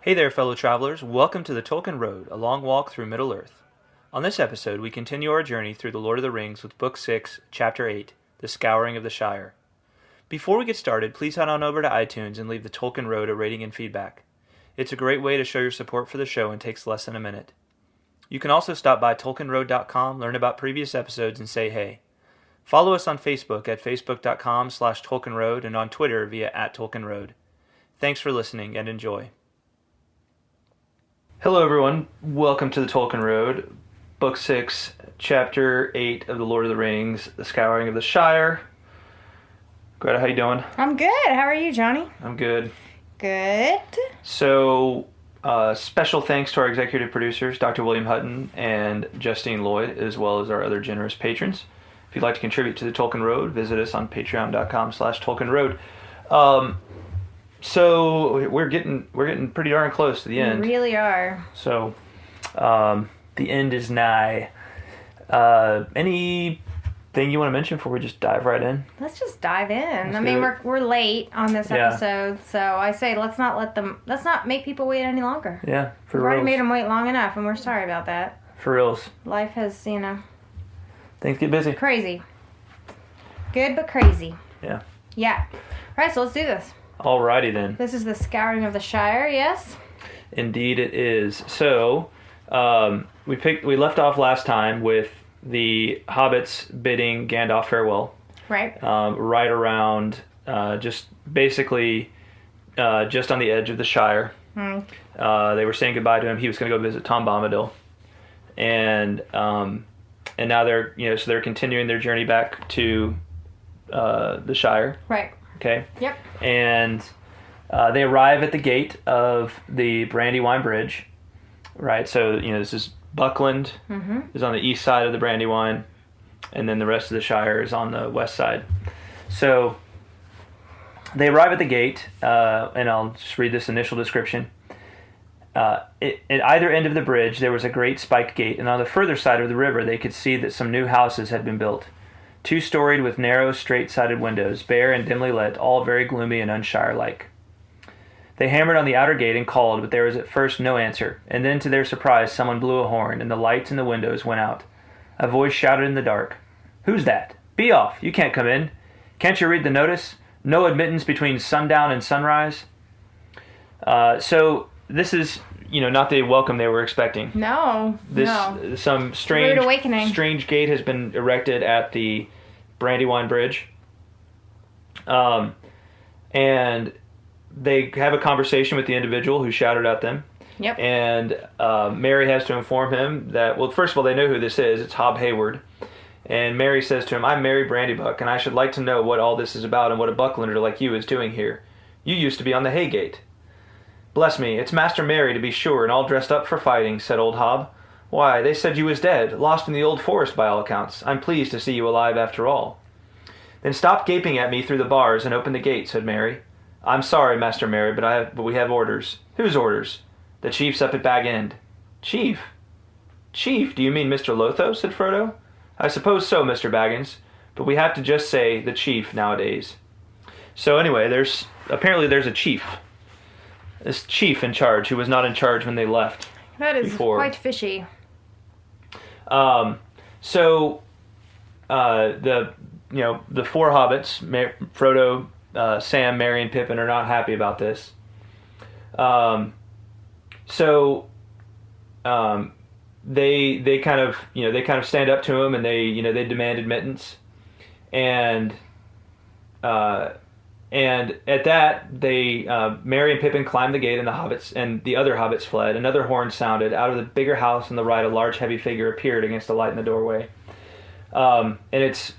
Hey there, fellow travelers. Welcome to the Tolkien Road, a long walk through Middle-earth. On this episode, we continue our journey through the Lord of the Rings with Book 6, Chapter 8, The Scouring of the Shire. Before we get started, please head on over to iTunes and leave the Tolkien Road a rating and feedback. It's a great way to show your support for the show and takes less than a minute. You can also stop by TolkienRoad.com, learn about previous episodes, and say hey. Follow us on Facebook at facebook.com/TolkienRoad and on Twitter via @TolkienRoad. Thanks for listening and enjoy. Hello everyone, welcome to the Tolkien Road, Book 6, Chapter 8 of the Lord of the Rings, The Scouring of the Shire. Greta, how you doing? I'm good. How are you, Johnny? I'm good. Good. So, special thanks to our executive producers, Dr. William Hutton and Justine Lloyd, as well as our other generous patrons. If you'd like to contribute to the Tolkien Road, visit us on patreon.com/TolkienRoad. So we're getting pretty darn close to the end. We really are. So the end is nigh. Anything you want to mention before we just dive right in? Let's just dive in. Let's do it. We're late on this episode, so I say let's not make people wait any longer. Yeah, for We've reals. already made them wait long enough, and we're sorry about that. For reals. Life has, Things get busy. crazy. Good, but crazy. Yeah. Yeah. All right, so let's do this. Alrighty then. This is the Scouring of the Shire, yes? Indeed it is. So, we left off last time with the hobbits bidding Gandalf farewell. Right. Right around, just basically, just on the edge of the Shire. Hmm. They were saying goodbye to him. He was going to go visit Tom Bombadil. And now they're continuing their journey back to the Shire. Right. Okay. Yep. And they arrive at the gate of the Brandywine Bridge, right? So, this is Buckland is on the east side of the Brandywine, and then the rest of the Shire is on the west side. So they arrive at the gate, and I'll just read this initial description. At either end of the bridge, there was a great spiked gate, and on the further side of the river, they could see that some new houses had been built. Two-storied with narrow, straight-sided windows, bare and dimly lit, all very gloomy and un-Shire-like. They hammered on the outer gate and called, but there was at first no answer, and then to their surprise someone blew a horn, and the lights in the windows went out. A voice shouted in the dark, "Who's that? Be off! You can't come in. Can't you read the notice? No admittance between sundown and sunrise." So this is, not the welcome they were expecting. No. Some Rude awakening. strange gate has been erected at the Brandywine Bridge. And they have a conversation with the individual who shouted at them. Yep. And Mary has to inform him that, well, first of all, they know who this is. It's Hob Hayward. And Mary says to him, "I'm Mary Brandybuck, and I should like to know what all this is about and what a Bucklander like you is doing here. You used to be on the Haygate." "Bless me, it's Master Mary to be sure, and all dressed up for fighting," said old Hob. "Why, they said you was dead, lost in the old forest by all accounts. I'm pleased to see you alive after all." "Then stop gaping at me through the bars and open the gate," said Mary. "I'm sorry, Master Mary, but we have orders." "Whose orders?" "The chief's up at Bag End." "Chief? Chief? Do you mean Mr. Lotho?" said Frodo. "I suppose so, Mr. Baggins, but we have to just say the chief nowadays." So anyway, there's a chief. This chief in charge, who was not in charge when they left. That is before. quite fishy. So the four hobbits, Frodo, Sam, Merry, and Pippin, are not happy about this. They kind of stand up to him, and they demand admittance, and at that Merry and Pippin climbed the gate, and the other hobbits fled. Another horn sounded. Out of the bigger house on the right, a large heavy figure appeared against the light in the doorway. And it's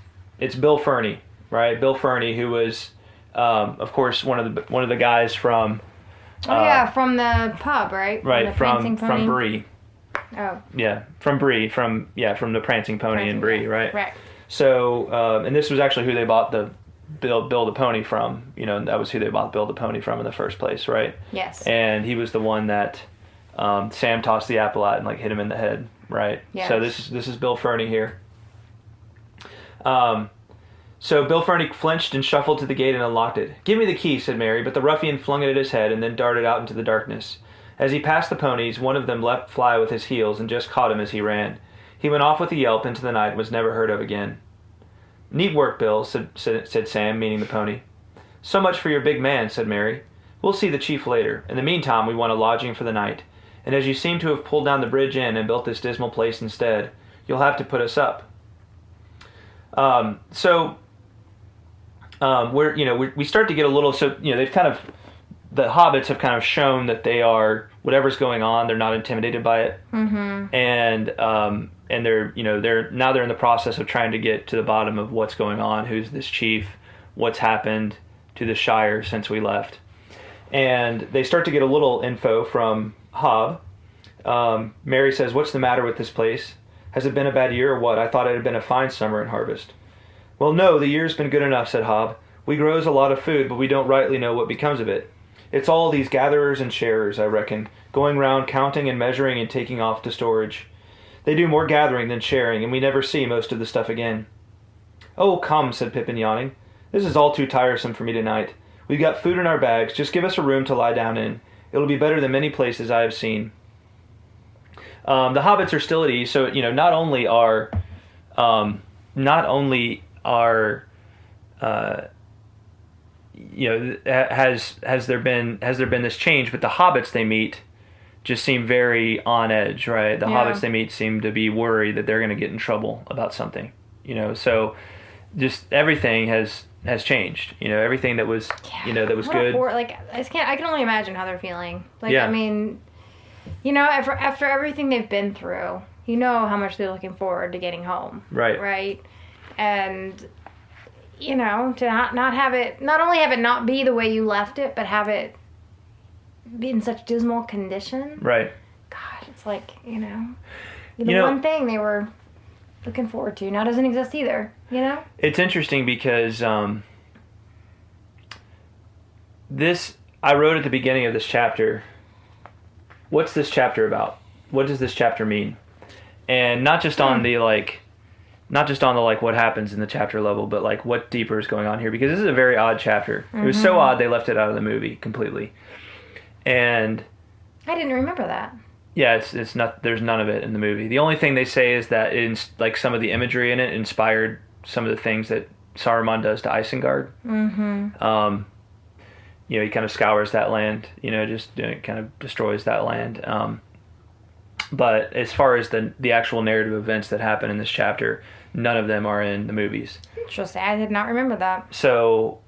Bill Ferny, right? Bill Ferny, who was Of course, one of the guys from from the pub, right? right from Bree. Oh. Yeah, from Bree, from the Prancing Pony and Bree, right? Right. So, and this was actually who they bought the Bill the Pony from. That was who they bought Bill the Pony from in the first place, right? Yes. And he was the one that Sam tossed the apple at and like hit him in the head, right? Yes. So this is Bill Ferny here. So Bill Ferny flinched and shuffled to the gate and unlocked it. "Give me the key," said Mary, but the ruffian flung it at his head and then darted out into the darkness. As he passed the ponies, one of them let fly with his heels and just caught him as he ran. He went off with a yelp into the night and was never heard of again. "Neat work, Bill," said Sam, meaning the pony. "So much for your big man," said Mary. "We'll see the chief later. In the meantime, we want a lodging for the night. And as you seem to have pulled down the bridge inn and built this dismal place instead, you'll have to put us up." We start to get a little, they've kind of, the hobbits have kind of shown that they are, whatever's going on, they're not intimidated by it. Mm-hmm. And they're in the process of trying to get to the bottom of what's going on, who's this chief, what's happened to the Shire since we left. And they start to get a little info from Hob. Mary says, "What's the matter with this place? Has it been a bad year or what? I thought it had been a fine summer and harvest." "Well, no, the year's been good enough," said Hob. "We grows a lot of food, but we don't rightly know what becomes of it. It's all these gatherers and sharers, I reckon, going round counting and measuring and taking off to storage. They do more gathering than sharing, and we never see most of the stuff again." "Oh, come," said Pippin, yawning. "This is all too tiresome for me tonight. We've got food in our bags. Just give us a room to lie down in. It'll be better than many places I have seen." The hobbits are still at ease, so not only has there been this change, but the hobbits they meet just seem very on edge, right? The hobbits they meet seem to be worried that they're going to get in trouble about something, so just everything has changed. Everything that was that was good. I can only imagine how they're feeling. I mean, after everything they've been through, how much they're looking forward to getting home. Right. And to not have it, not only have it not be the way you left it, but have it be in such dismal condition. Right. God, it's like, the one thing they were looking forward to now doesn't exist either, It's interesting because I wrote at the beginning of this chapter, what's this chapter about? What does this chapter mean? And not just on the what happens in the chapter level, but what deeper is going on here, because this is a very odd chapter. Mm-hmm. It was so odd they left it out of the movie completely. And I didn't remember that. Yeah, it's not. There's none of it in the movie. The only thing they say is that some of the imagery in it inspired some of the things that Saruman does to Isengard. Mm-hmm. He kind of scours that land. Kind of destroys that land. But as far as the actual narrative events that happen in this chapter, none of them are in the movies. Interesting. I did not remember that. So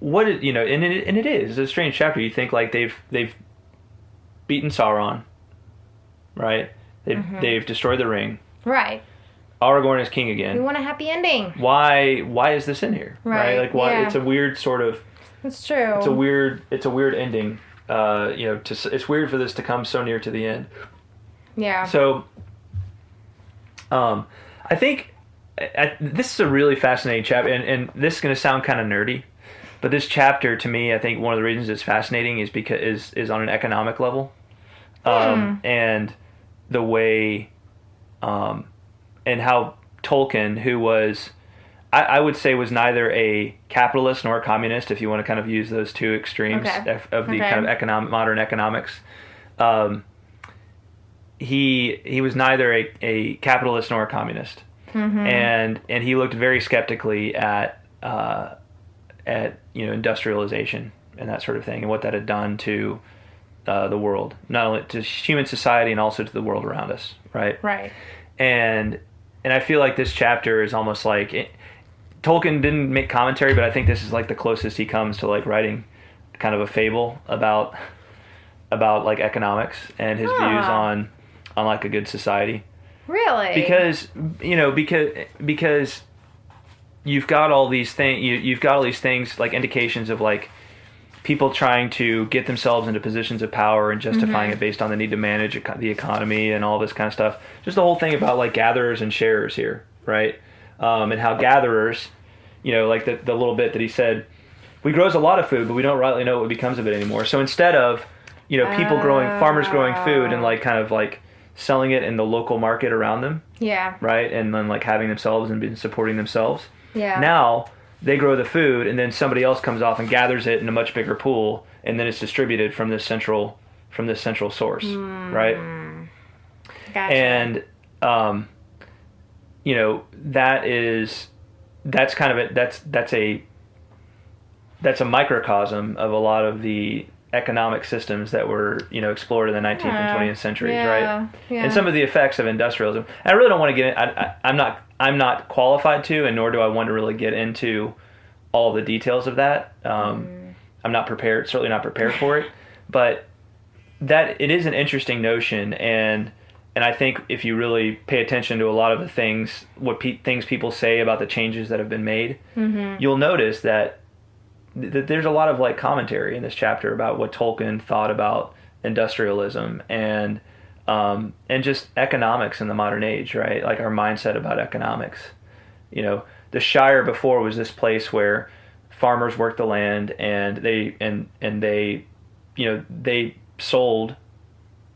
what it, and it is a strange chapter. You think they've beaten Sauron, right? They've destroyed the ring, right? Aragorn is king again. We want a happy ending. Why is this in here? Right. Why? Yeah. It's a weird sort of. It's true. It's a weird ending. It's weird for this to come so near to the end. Yeah. So, I think this is a really fascinating chapter, and this is going to sound kind of nerdy, but this chapter, to me, I think one of the reasons it's fascinating is because is on an economic level, and the way, and how Tolkien, who was, I would say, was neither a capitalist nor a communist, if you want to kind of use those two extremes of the kind of modern economics. He was neither a capitalist nor a communist, and he looked very skeptically at industrialization and that sort of thing, and what that had done to the world, not only to human society and also to the world around us, right? Right. And I feel like this chapter is almost like Tolkien didn't make commentary, but I think this is the closest he comes to writing kind of a fable about economics and his views on a good society. Really? Because you've got all these things like indications of like people trying to get themselves into positions of power and justifying it based on the need to manage the economy and all this kind of stuff. Just the whole thing about like gatherers and sharers here, right? And how gatherers, like the little bit that he said, we grows a lot of food, but we don't rightly know what becomes of it anymore. So instead of, farmers growing food and like kind of like selling it in the local market around them. Yeah. Right? And then like having themselves and supporting themselves. Yeah. Now they grow the food and then somebody else comes off and gathers it in a much bigger pool and then it's distributed from this central source. Right? Gotcha. And that's a microcosm of a lot of the economic systems that were, explored in the 19th and 20th centuries, right? Yeah. And some of the effects of industrialism. And I really don't want to get in, I'm not qualified to, and nor do I want to really get into all the details of that. I'm not prepared, certainly not prepared for it, but that it is an interesting notion, and I think if you really pay attention to a lot of the things, things people say about the changes that have been made, you'll notice that there's a lot of like commentary in this chapter about what Tolkien thought about industrialism and just economics in the modern age, right? Like our mindset about economics. The Shire before was this place where farmers worked the land and they sold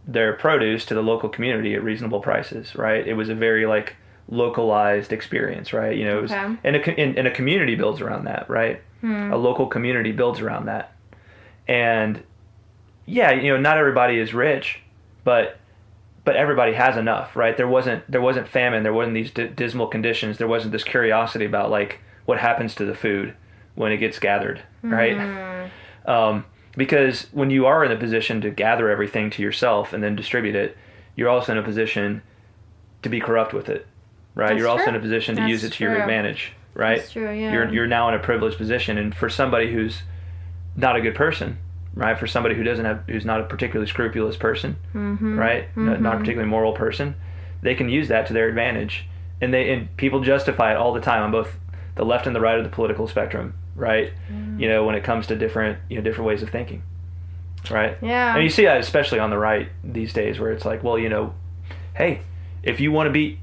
their produce to the local community at reasonable prices, right? It was a very like localized experience, right? It was, and a community builds around that, right? A local community builds around that. And not everybody is rich, but everybody has enough, right? There wasn't famine, there wasn't these dismal conditions, there wasn't this curiosity about like what happens to the food when it gets gathered, right? Because when you are in a position to gather everything to yourself and then distribute it, you're also in a position to be corrupt with it, right? You're also in a position to use it to your advantage, right? That's true, yeah. You're now in a privileged position, and for somebody who's not a good person, right? For somebody who's not a particularly scrupulous person, right? Not a particularly moral person, they can use that to their advantage, and people justify it all the time on both the left and the right of the political spectrum, right? When it comes to different ways of thinking, right? Yeah. And you see that especially on the right these days, where it's like, well, hey, if you want to be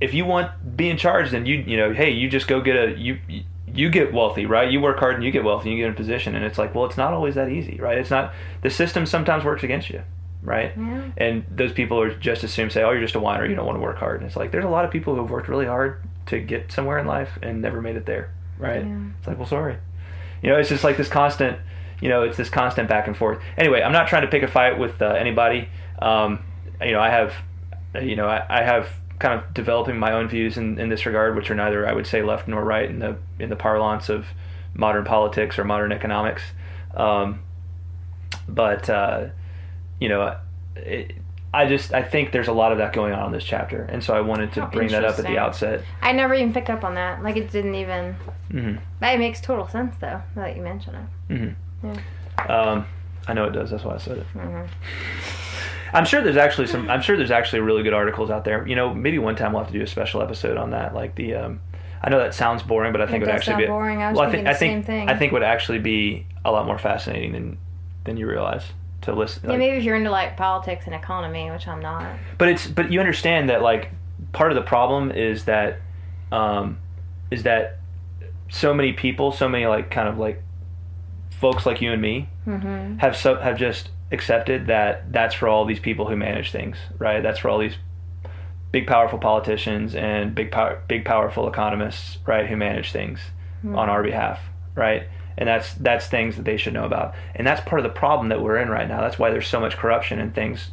in charge, then hey, you just go you get wealthy, right? You work hard and you get wealthy and you get in a position. And it's like, well, it's not always that easy, right? It's not, the system sometimes works against you, right? Yeah. And those people are just assume, say, oh, you're just a whiner, you don't want to work hard. And it's like, there's a lot of people who have worked really hard to get somewhere in life and never made it there, right? Yeah. It's like, well, sorry. It's just like this constant, it's this constant back and forth. Anyway, I'm not trying to pick a fight with anybody. I have kind of developing my own views in this regard, which are neither, I would say, left nor right in the parlance of modern politics or modern economics. I think there's a lot of that going on in this chapter, and so I wanted to bring that up at the outset. I never even picked up on that. Like, it didn't even. That makes total sense, though, now that you mention it. Yeah. I know it does. That's why I said it. I'm sure there's actually really good articles out there. Maybe one time we'll have to do a special episode on that. Like I know that sounds boring, but I think it would actually be boring. I was thinking the same thing. I think it would actually be a lot more fascinating than you realize to listen. Yeah, maybe if you're into like politics and economy, which I'm not. But you understand that like part of the problem is that so many people, so many like kind of like folks like you and me have just accepted that that's for all these people who manage things, right? That's for all these big powerful politicians and big powerful economists, right, who manage things on our behalf, right? And that's things that they should know about. And that's part of the problem that we're in right now. That's why there's so much corruption and things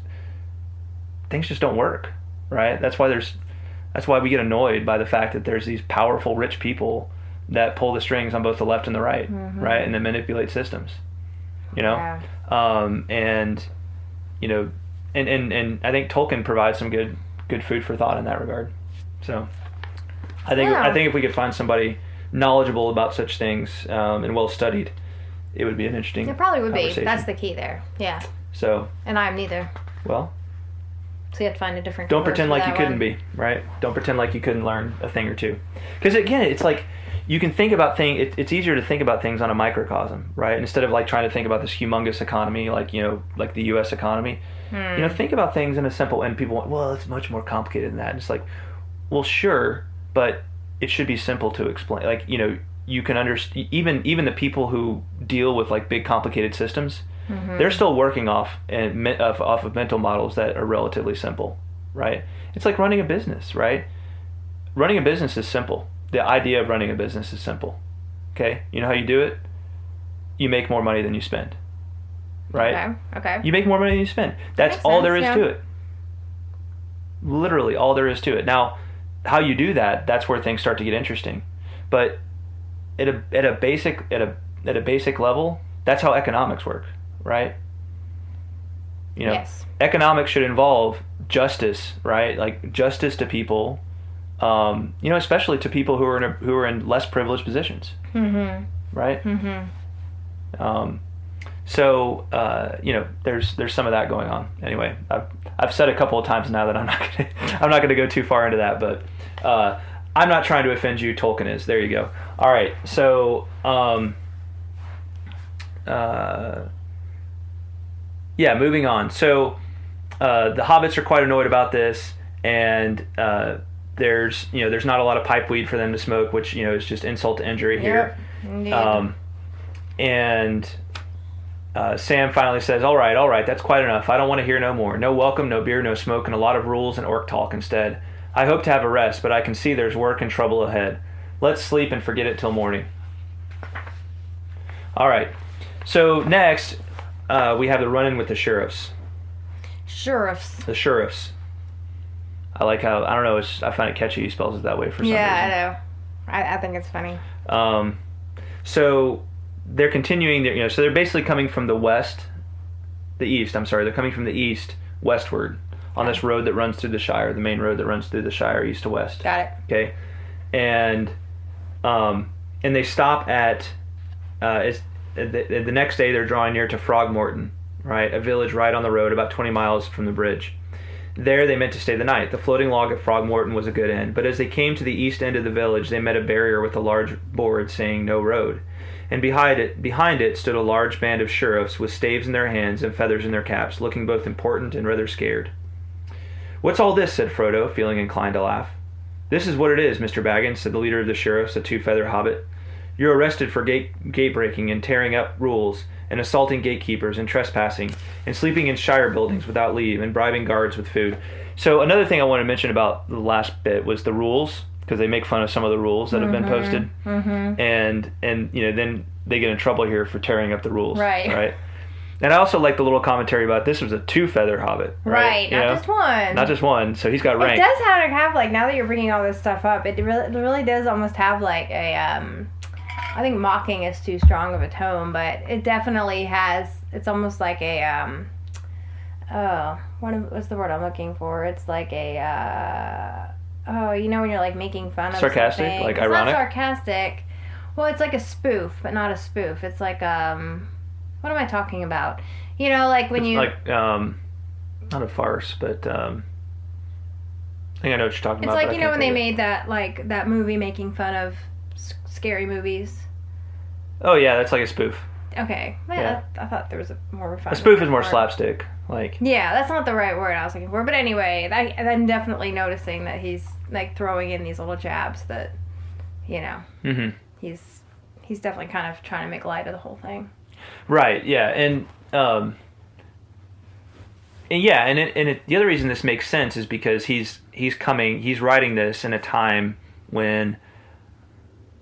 just don't work, right? That's why we get annoyed by the fact that there's these powerful rich people that pull the strings on both the left and the right, right? And then manipulate systems. Yeah. And I think Tolkien provides some good food for thought in that regard. So I think if we could find somebody knowledgeable about such things and well studied, it would be an interesting. It probably would be. That's the key there. Yeah. So. And I'm neither. Well. So you have to find a different. Don't pretend like you couldn't be, right? Don't pretend like you couldn't learn a thing or two, because again, it's like. you can think about things. It's easier to think about things on a microcosm, right? Instead of like trying to think about this humongous economy, like like the U.S. economy. Think about things in a simple. And people went, well, it's much more complicated than that. And it's like, well, sure, but it should be simple to explain. Like you can understand. Even the people who deal with like big complicated systems, they're still working off of mental models that are relatively simple, right? It's like running a business, right? Running a business is simple. The idea of running a business is simple. Okay? You know how you do it? You make more money than you spend. Right? Okay. You make more money than you spend. That's all there is to it. Literally all there is to it. Now, how you do that, that's where things start to get interesting. But at a basic level, that's how economics work, right? Yes. Economics should involve justice, right? Like justice to people. Especially to people who are in less privileged positions, right? So there's some of that going on. Anyway, I've said a couple of times now that I'm not gonna go too far into that, but I'm not trying to offend you. Tolkien is. There you go. All right. So moving on. So the hobbits are quite annoyed about this, and there's not a lot of pipe weed for them to smoke, which is just insult to injury here. And Sam finally says, all right, that's quite enough. I don't want to hear no more. No welcome, no beer, no smoke, and a lot of rules and orc talk instead. I hope to have a rest, but I can see there's work and trouble ahead. Let's sleep and forget it till morning. All right. So next, we have the run-in with the sheriffs. The sheriffs. I like how, I don't know, I find it catchy he spells it that way for some reason. Yeah, I know. I think it's funny. So they're continuing, so they're basically coming from they're coming from the east westward on this road that runs through the Shire, the main road that runs through the Shire east to west. Got it. Okay. And they stop at, the next day they're drawing near to Frogmorton, right? A village right on the road about 20 miles from the bridge. There they meant to stay the night. The floating log at Frogmorton was a good inn, but as they came to the east end of the village, they met a barrier with a large board saying no road. And behind it stood a large band of sheriffs with staves in their hands and feathers in their caps, looking both important and rather scared. What's all this? Said Frodo, feeling inclined to laugh. This is what it is, Mr. Baggins, said the leader of the sheriffs, a two-feather hobbit. You're arrested for gate breaking and tearing up rules, and assaulting gatekeepers and trespassing, and sleeping in Shire buildings without leave, and bribing guards with food. So another thing I want to mention about the last bit was the rules, because they make fun of some of the rules that have been posted, and then they get in trouble here for tearing up the rules, right? And I also like the little commentary about this was a two-feather hobbit, right? Not just one. So he's got rank. It does have like, now that you're bringing all this stuff up, it really does almost have like a I think mocking is too strong of a tone, but it definitely has. It's almost like a what's the word I'm looking for? It's like a when you're like making fun of sarcastic, something. like it's ironic. Not sarcastic. Well, it's like a spoof, but not a spoof. It's like what am I talking about? Like when you like not a farce, but I think I know what you're talking about. It's like when they made that movie making fun of scary movies. Oh yeah, that's like a spoof. Okay, yeah. I thought there was a more refined. A spoof is more slapstick, like. Yeah, that's not the right word I was looking for. But anyway, I'm definitely noticing that he's like throwing in these little jabs that, he's definitely kind of trying to make light of the whole thing. Right. Yeah, and the other reason this makes sense is because he's writing this in a time when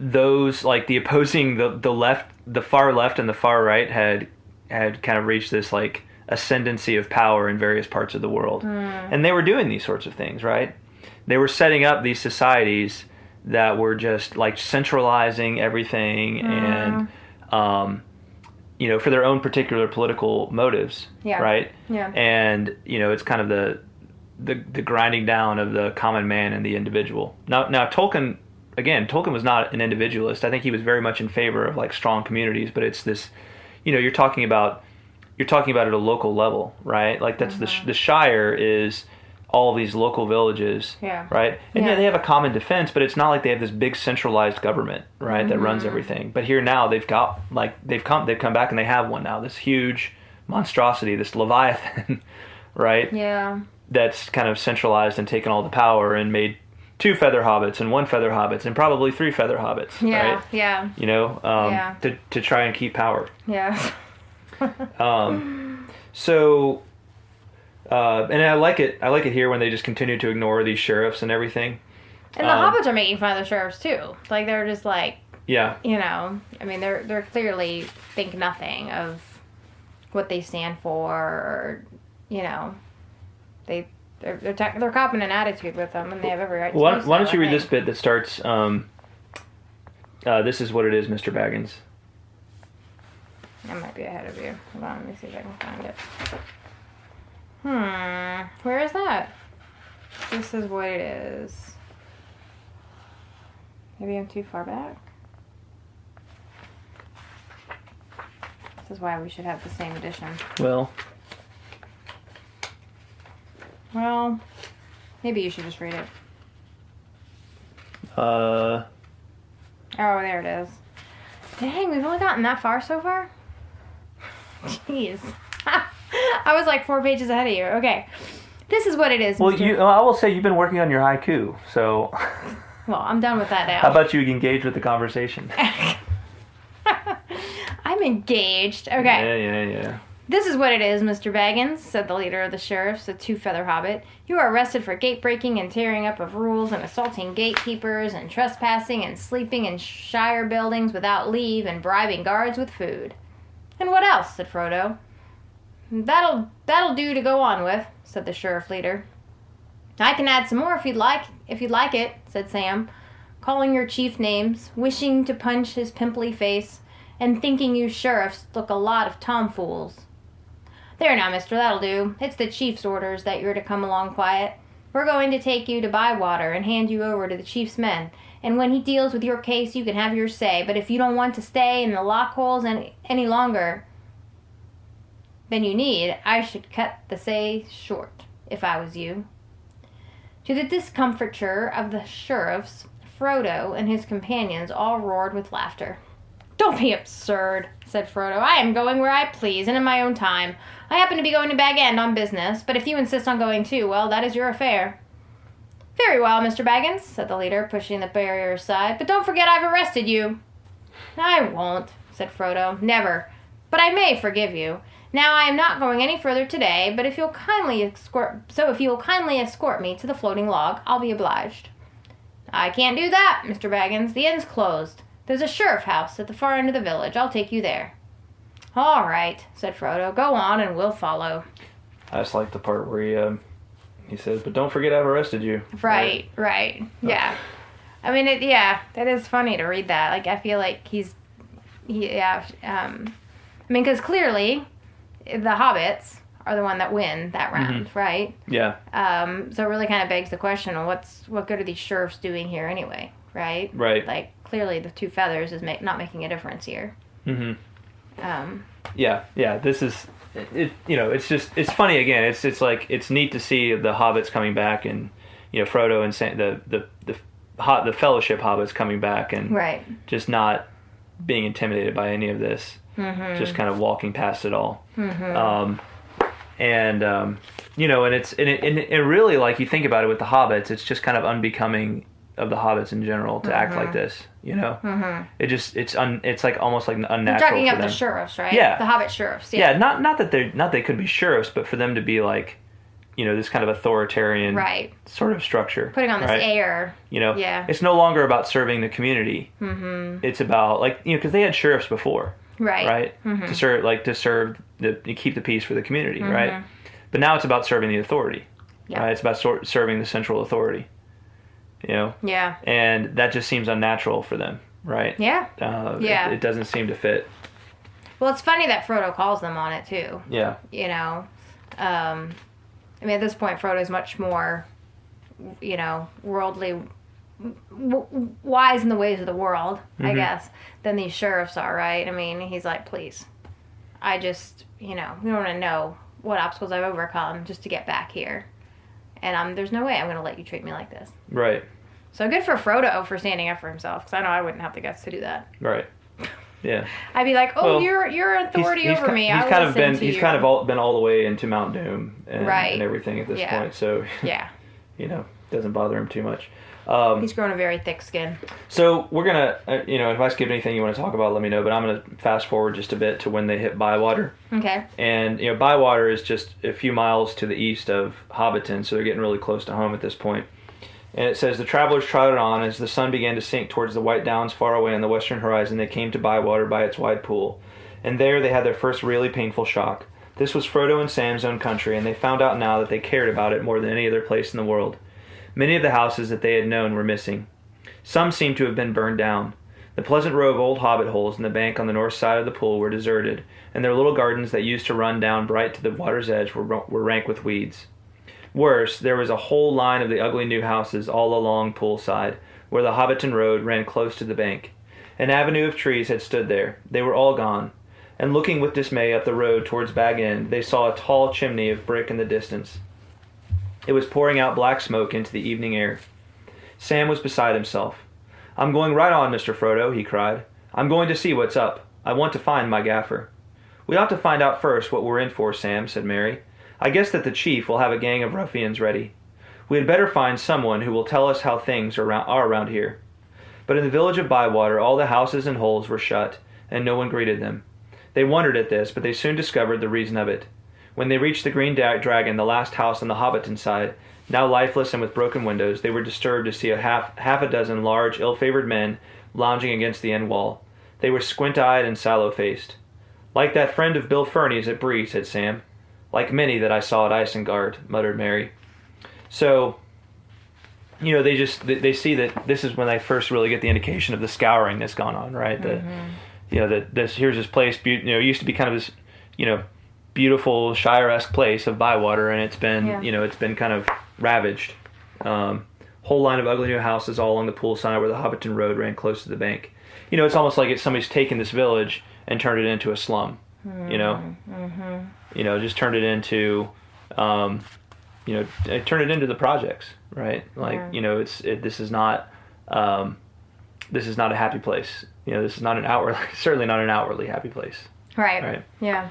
those, like, the opposing, the far left and the far right had kind of reached this like ascendancy of power in various parts of the world, and they were doing these sorts of things, right? They were setting up these societies that were just like centralizing everything and for their own particular political motives, right? Yeah. And it's kind of the grinding down of the common man and the individual. Now Tolkien was not an individualist. I think he was very much in favor of like strong communities, but it's this, you're talking about at a local level, right? Like that's the Shire is all these local villages, right? And they have a common defense, but it's not like they have this big centralized government, right, that runs everything. But here now they've got they've come back and they have one now, this huge monstrosity, this Leviathan, right? Yeah. That's kind of centralized and taken all the power and made 2 feather hobbits and 1 feather hobbits and probably 3 feather hobbits, right? Yeah. You know, to try and keep power. Yeah. So. And I like it. I like it here when they just continue to ignore these sheriffs and everything. And the hobbits are making fun of the sheriffs too. Like they're just like, you know, I mean, they're clearly think nothing of what they stand for, or you know, they're copping an attitude with them, and they have every right to. Why don't you read this bit that starts? This is what it is, Mr. Baggins. I might be ahead of you. Hold on, let me see if I can find it. Where is that? This is what it is. Maybe I'm too far back. This is why we should have the same edition. Well, maybe you should just read it. Oh, there it is. Dang, we've only gotten that far so far? Jeez. I was like 4 pages ahead of you. Okay. This is what it is, well, Mr. I will say you've been working on your haiku, so... Well, I'm done with that now. How about you engage with the conversation? I'm engaged. Okay. Yeah. This is what it is, Mr. Baggins, said the leader of the sheriffs, a 2-feather hobbit. You are arrested for gate breaking and tearing up of rules and assaulting gatekeepers and trespassing and sleeping in Shire buildings without leave and bribing guards with food. And what else, said Frodo. That'll do to go on with, said the sheriff leader. I can add some more if you'd like it, said Sam, calling your chief names, wishing to punch his pimply face, and thinking you sheriffs look a lot of tomfools. There now, mister, that'll do. It's the chief's orders that you're to come along quiet. We're going to take you to Bywater and hand you over to the chief's men, and when he deals with your case, you can have your say, but if you don't want to stay in the lockholes any longer than you need, I should cut the say short, if I was you. To the discomfiture of the sheriffs, Frodo and his companions all roared with laughter. Don't be absurd, said Frodo. I am going where I please, and in my own time. I happen to be going to Bag End on business, but if you insist on going too, well, that is your affair. Very well, Mr. Baggins, said the leader, pushing the barrier aside, but don't forget I've arrested you. I won't, said Frodo. Never. But I may forgive you. Now I am not going any further today, but if you'll kindly escort me to the floating log, I'll be obliged. I can't do that, Mr. Baggins. The inn's closed. There's a sheriff house at the far end of the village. I'll take you there. All right, said Frodo. Go on and we'll follow. I just like the part where he says, but don't forget I've arrested you. Right. Yeah. I mean, that is funny to read that. Like, I feel like because clearly the hobbits are the one that win that round, right? Yeah. So it really kind of begs the question of what good are these sheriffs doing here anyway, right? Right. Like, clearly the 2 feathers is not making a difference here. Mm-hmm. Yeah. This is it. You know, it's funny again. It's like it's neat to see the hobbits coming back, and you know Frodo and the Fellowship hobbits coming back, and just not being intimidated by any of this. Mm-hmm. Just kind of walking past it all. Mm-hmm. You know, and it really, like, you think about it with the hobbits, it's just kind of unbecoming of the hobbits in general to act like this, you know? Mm-hmm. It's like almost like unnatural. You're talking for about them. the sheriffs, right? Yeah. The hobbit sheriffs. Yeah, not that they could be sheriffs, but for them to be like, you know, this kind of authoritarian sort of structure. Putting on this air. You know? Yeah. It's no longer about serving the community. Mm-hmm. It's about, like, you know, because they had sheriffs before. Right. Mm-hmm. To keep the peace for the community, right? But now it's about serving the authority. Yeah. Right? It's about serving the central authority. You know? Yeah. And that just seems unnatural for them, right? Yeah. It doesn't seem to fit. Well, it's funny that Frodo calls them on it too. Yeah. You know, I mean, at this point, Frodo's much more, you know, worldly, wise in the ways of the world, I guess, than these sheriffs are, right? I mean, he's like, please, I just, you know, we want to know what obstacles I've overcome just to get back here. and there's no way I'm going to let you treat me like this. Right. So good for Frodo for standing up for himself, because I know I wouldn't have the guts to do that. Right. Yeah. I'd be like, oh, you're authority over me. He's kind of been all the way into Mount Doom and everything at this point. So doesn't bother him too much. He's grown a very thick skin. So we're gonna, if I skip anything you want to talk about, let me know. But I'm gonna fast forward just a bit to when they hit Bywater. Okay. And Bywater is just a few miles to the east of Hobbiton, so they're getting really close to home at this point. And it says, the travelers trotted on as the sun began to sink towards the white downs far away on the western horizon. They came to Bywater by its wide pool, and there they had their first really painful shock. This was Frodo and Sam's own country, and they found out now that they cared about it more than any other place in the world. Many of the houses that they had known were missing. Some seemed to have been burned down. The pleasant row of old hobbit holes in the bank on the north side of the pool were deserted, and their little gardens that used to run down bright to the water's edge were rank with weeds. Worse, there was a whole line of the ugly new houses all along poolside, where the Hobbiton Road ran close to the bank. An avenue of trees had stood there. They were all gone, and looking with dismay up the road towards Bag End, they saw a tall chimney of brick in the distance. It was pouring out black smoke into the evening air. Sam was beside himself. "I'm going right on, Mr. Frodo," he cried. "I'm going to see what's up. I want to find my gaffer." "We ought to find out first what we're in for, Sam," said Mary. "I guess that the chief will have a gang of ruffians ready. We had better find someone who will tell us how things are around here." But in the village of Bywater, all the houses and holes were shut, and no one greeted them. They wondered at this, but they soon discovered the reason of it. When they reached the Green Dragon, the last house on the Hobbiton side, now lifeless and with broken windows, they were disturbed to see half a dozen large, ill-favored men lounging against the end wall. They were squint-eyed and sallow-faced. "Like that friend of Bill Ferny's at Bree," said Sam. "Like many that I saw at Isengard," muttered Mary. So, they see that this is when they first really get the indication of the scouring that's gone on, right? Here's this place, used to be kind of this, beautiful Shire-esque place of Bywater, and it's been kind of ravaged. Whole line of ugly new houses all along the poolside where the Hobbiton Road ran close to the bank. It's almost like somebody's taken this village and turned it into a slum. Just turned it into, turn it into the projects, right? Like, this is not a happy place. This is not certainly not an outwardly happy place. Right. Yeah.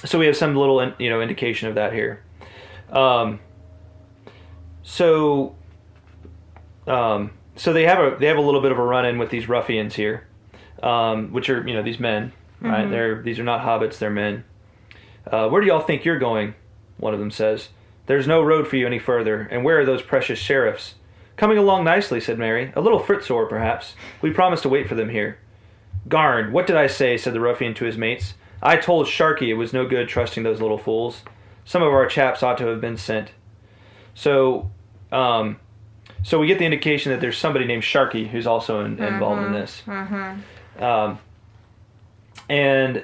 So we have some little, indication of that here. So they have a little bit of a run-in with these ruffians here, which are, these men. Right, these are not hobbits; they're men. "Where do y'all think you're going?" one of them says. "There's no road for you any further. And where are those precious sheriffs?" "Coming along nicely," said Mary. "A little footsore, perhaps. We promised to wait for them here." "Garn, what did I say?" said the ruffian to his mates. "I told Sharkey it was no good trusting those little fools. Some of our chaps ought to have been sent." So we get the indication that there's somebody named Sharkey who's also involved in this. And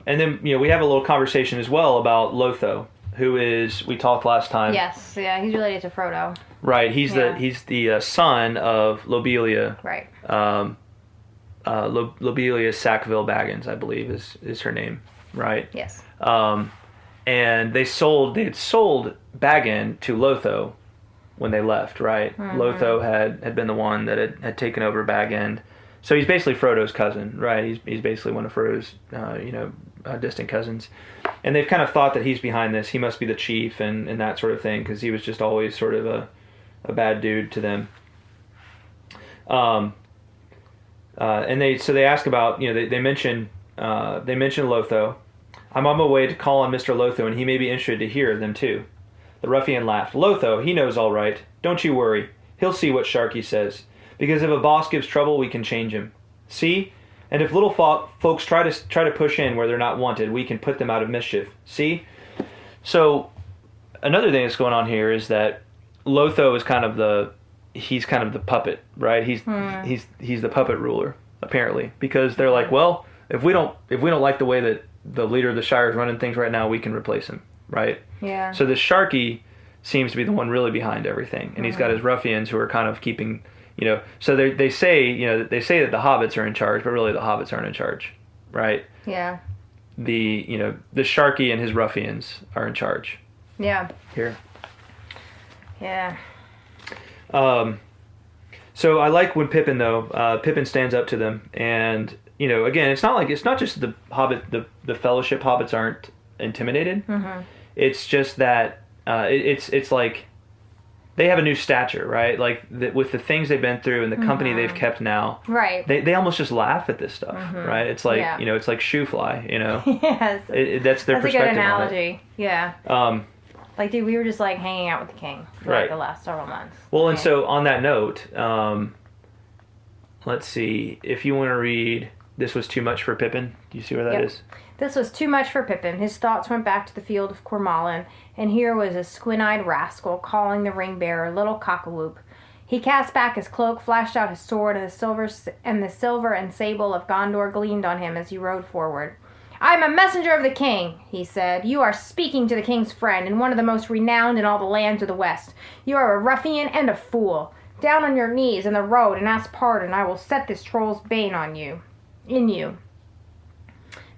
then we have a little conversation as well about Lotho, who we talked last time. Yes, yeah, he's related to Frodo. Right, he's the son of Lobelia. Right. Lobelia Sackville Baggins, I believe is her name. Right. Yes. And they had sold Baggin to Lotho when they left. Right. Lotho had been the one that had taken over Bag End. So he's basically Frodo's cousin, right? He's basically one of Frodo's, distant cousins. And they've kind of thought that he's behind this. He must be the chief and that sort of thing, because he was just always sort of a bad dude to them. And they ask about, they mention Lotho. "I'm on my way to call on Mr. Lotho, and he may be interested to hear of them too." The ruffian laughed. "Lotho, he knows all right. Don't you worry. He'll see what Sharkey says. Because if a boss gives trouble, we can change him. See? And if little folks try to push in where they're not wanted, we can put them out of mischief. See?" So another thing that's going on here is that Lotho is kind of the puppet, right? He's the puppet ruler, apparently, because they're like, well, if we don't like the way that the leader of the Shire is running things right now, we can replace him, right? Yeah. So this Sharkey seems to be the one really behind everything, and he's got his ruffians who are kind of keeping. So they say that the hobbits are in charge, but really the hobbits aren't in charge, right? Yeah. The Sharkey and his ruffians are in charge, Yeah. Here. Yeah. So I like when Pippin though. Pippin stands up to them, and again, it's not just the Hobbit, the Fellowship hobbits aren't intimidated. Mm-hmm. It's just that it's like they have a new stature, right? Like with the things they've been through and the company they've kept now, right? They almost just laugh at this stuff, right? It's like it's like shoe fly, Yes. That's their perspective. That's a good analogy. Yeah. Like, dude, we were just like hanging out with the king for like the last several months. Well, and so on that note, let's see if you want to read. This was too much for Pippin. Do you see where that is? This was too much for Pippin. His thoughts went back to the field of Cormallen, and here was a squint-eyed rascal calling the ring-bearer Little Cockawhoop. He cast back his cloak, flashed out his sword, and the silver and sable of Gondor gleamed on him as he rode forward. "I am a messenger of the king," he said. "You are speaking to the king's friend, and one of the most renowned in all the lands of the West. You are a ruffian and a fool. Down on your knees in the road and ask pardon. I will set this troll's bane in you."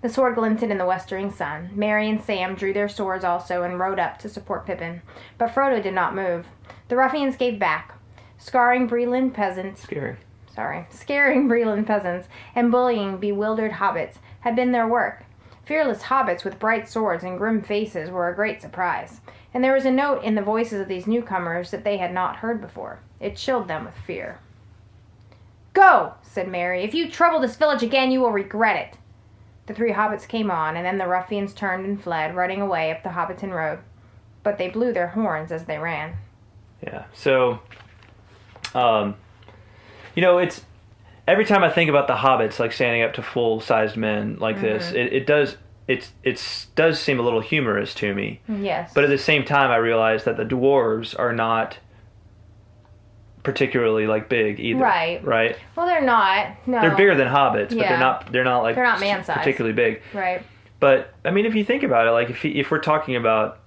The sword glinted in the westering sun. Merry and Sam drew their swords also and rode up to support Pippin. But Frodo did not move. The ruffians gave back. Scaring Breland peasants and bullying bewildered hobbits had been their work. Fearless hobbits with bright swords and grim faces were a great surprise, and there was a note in the voices of these newcomers that they had not heard before. It chilled them with fear. "Go," said Merry. "If you trouble this village again, you will regret it." The three hobbits came on, and then the ruffians turned and fled, running away up the Hobbiton road. But they blew their horns as they ran. Yeah, so, it's... Every time I think about the hobbits, like, standing up to full-sized men like this, it does seem a little humorous to me. Yes. But at the same time, I realize that the dwarves are not particularly like big either. Right. Well, they're not. No. They're bigger than hobbits, but they're not like they're not man-sized, particularly big. Right. But I mean, if you think about it, like if we're talking about,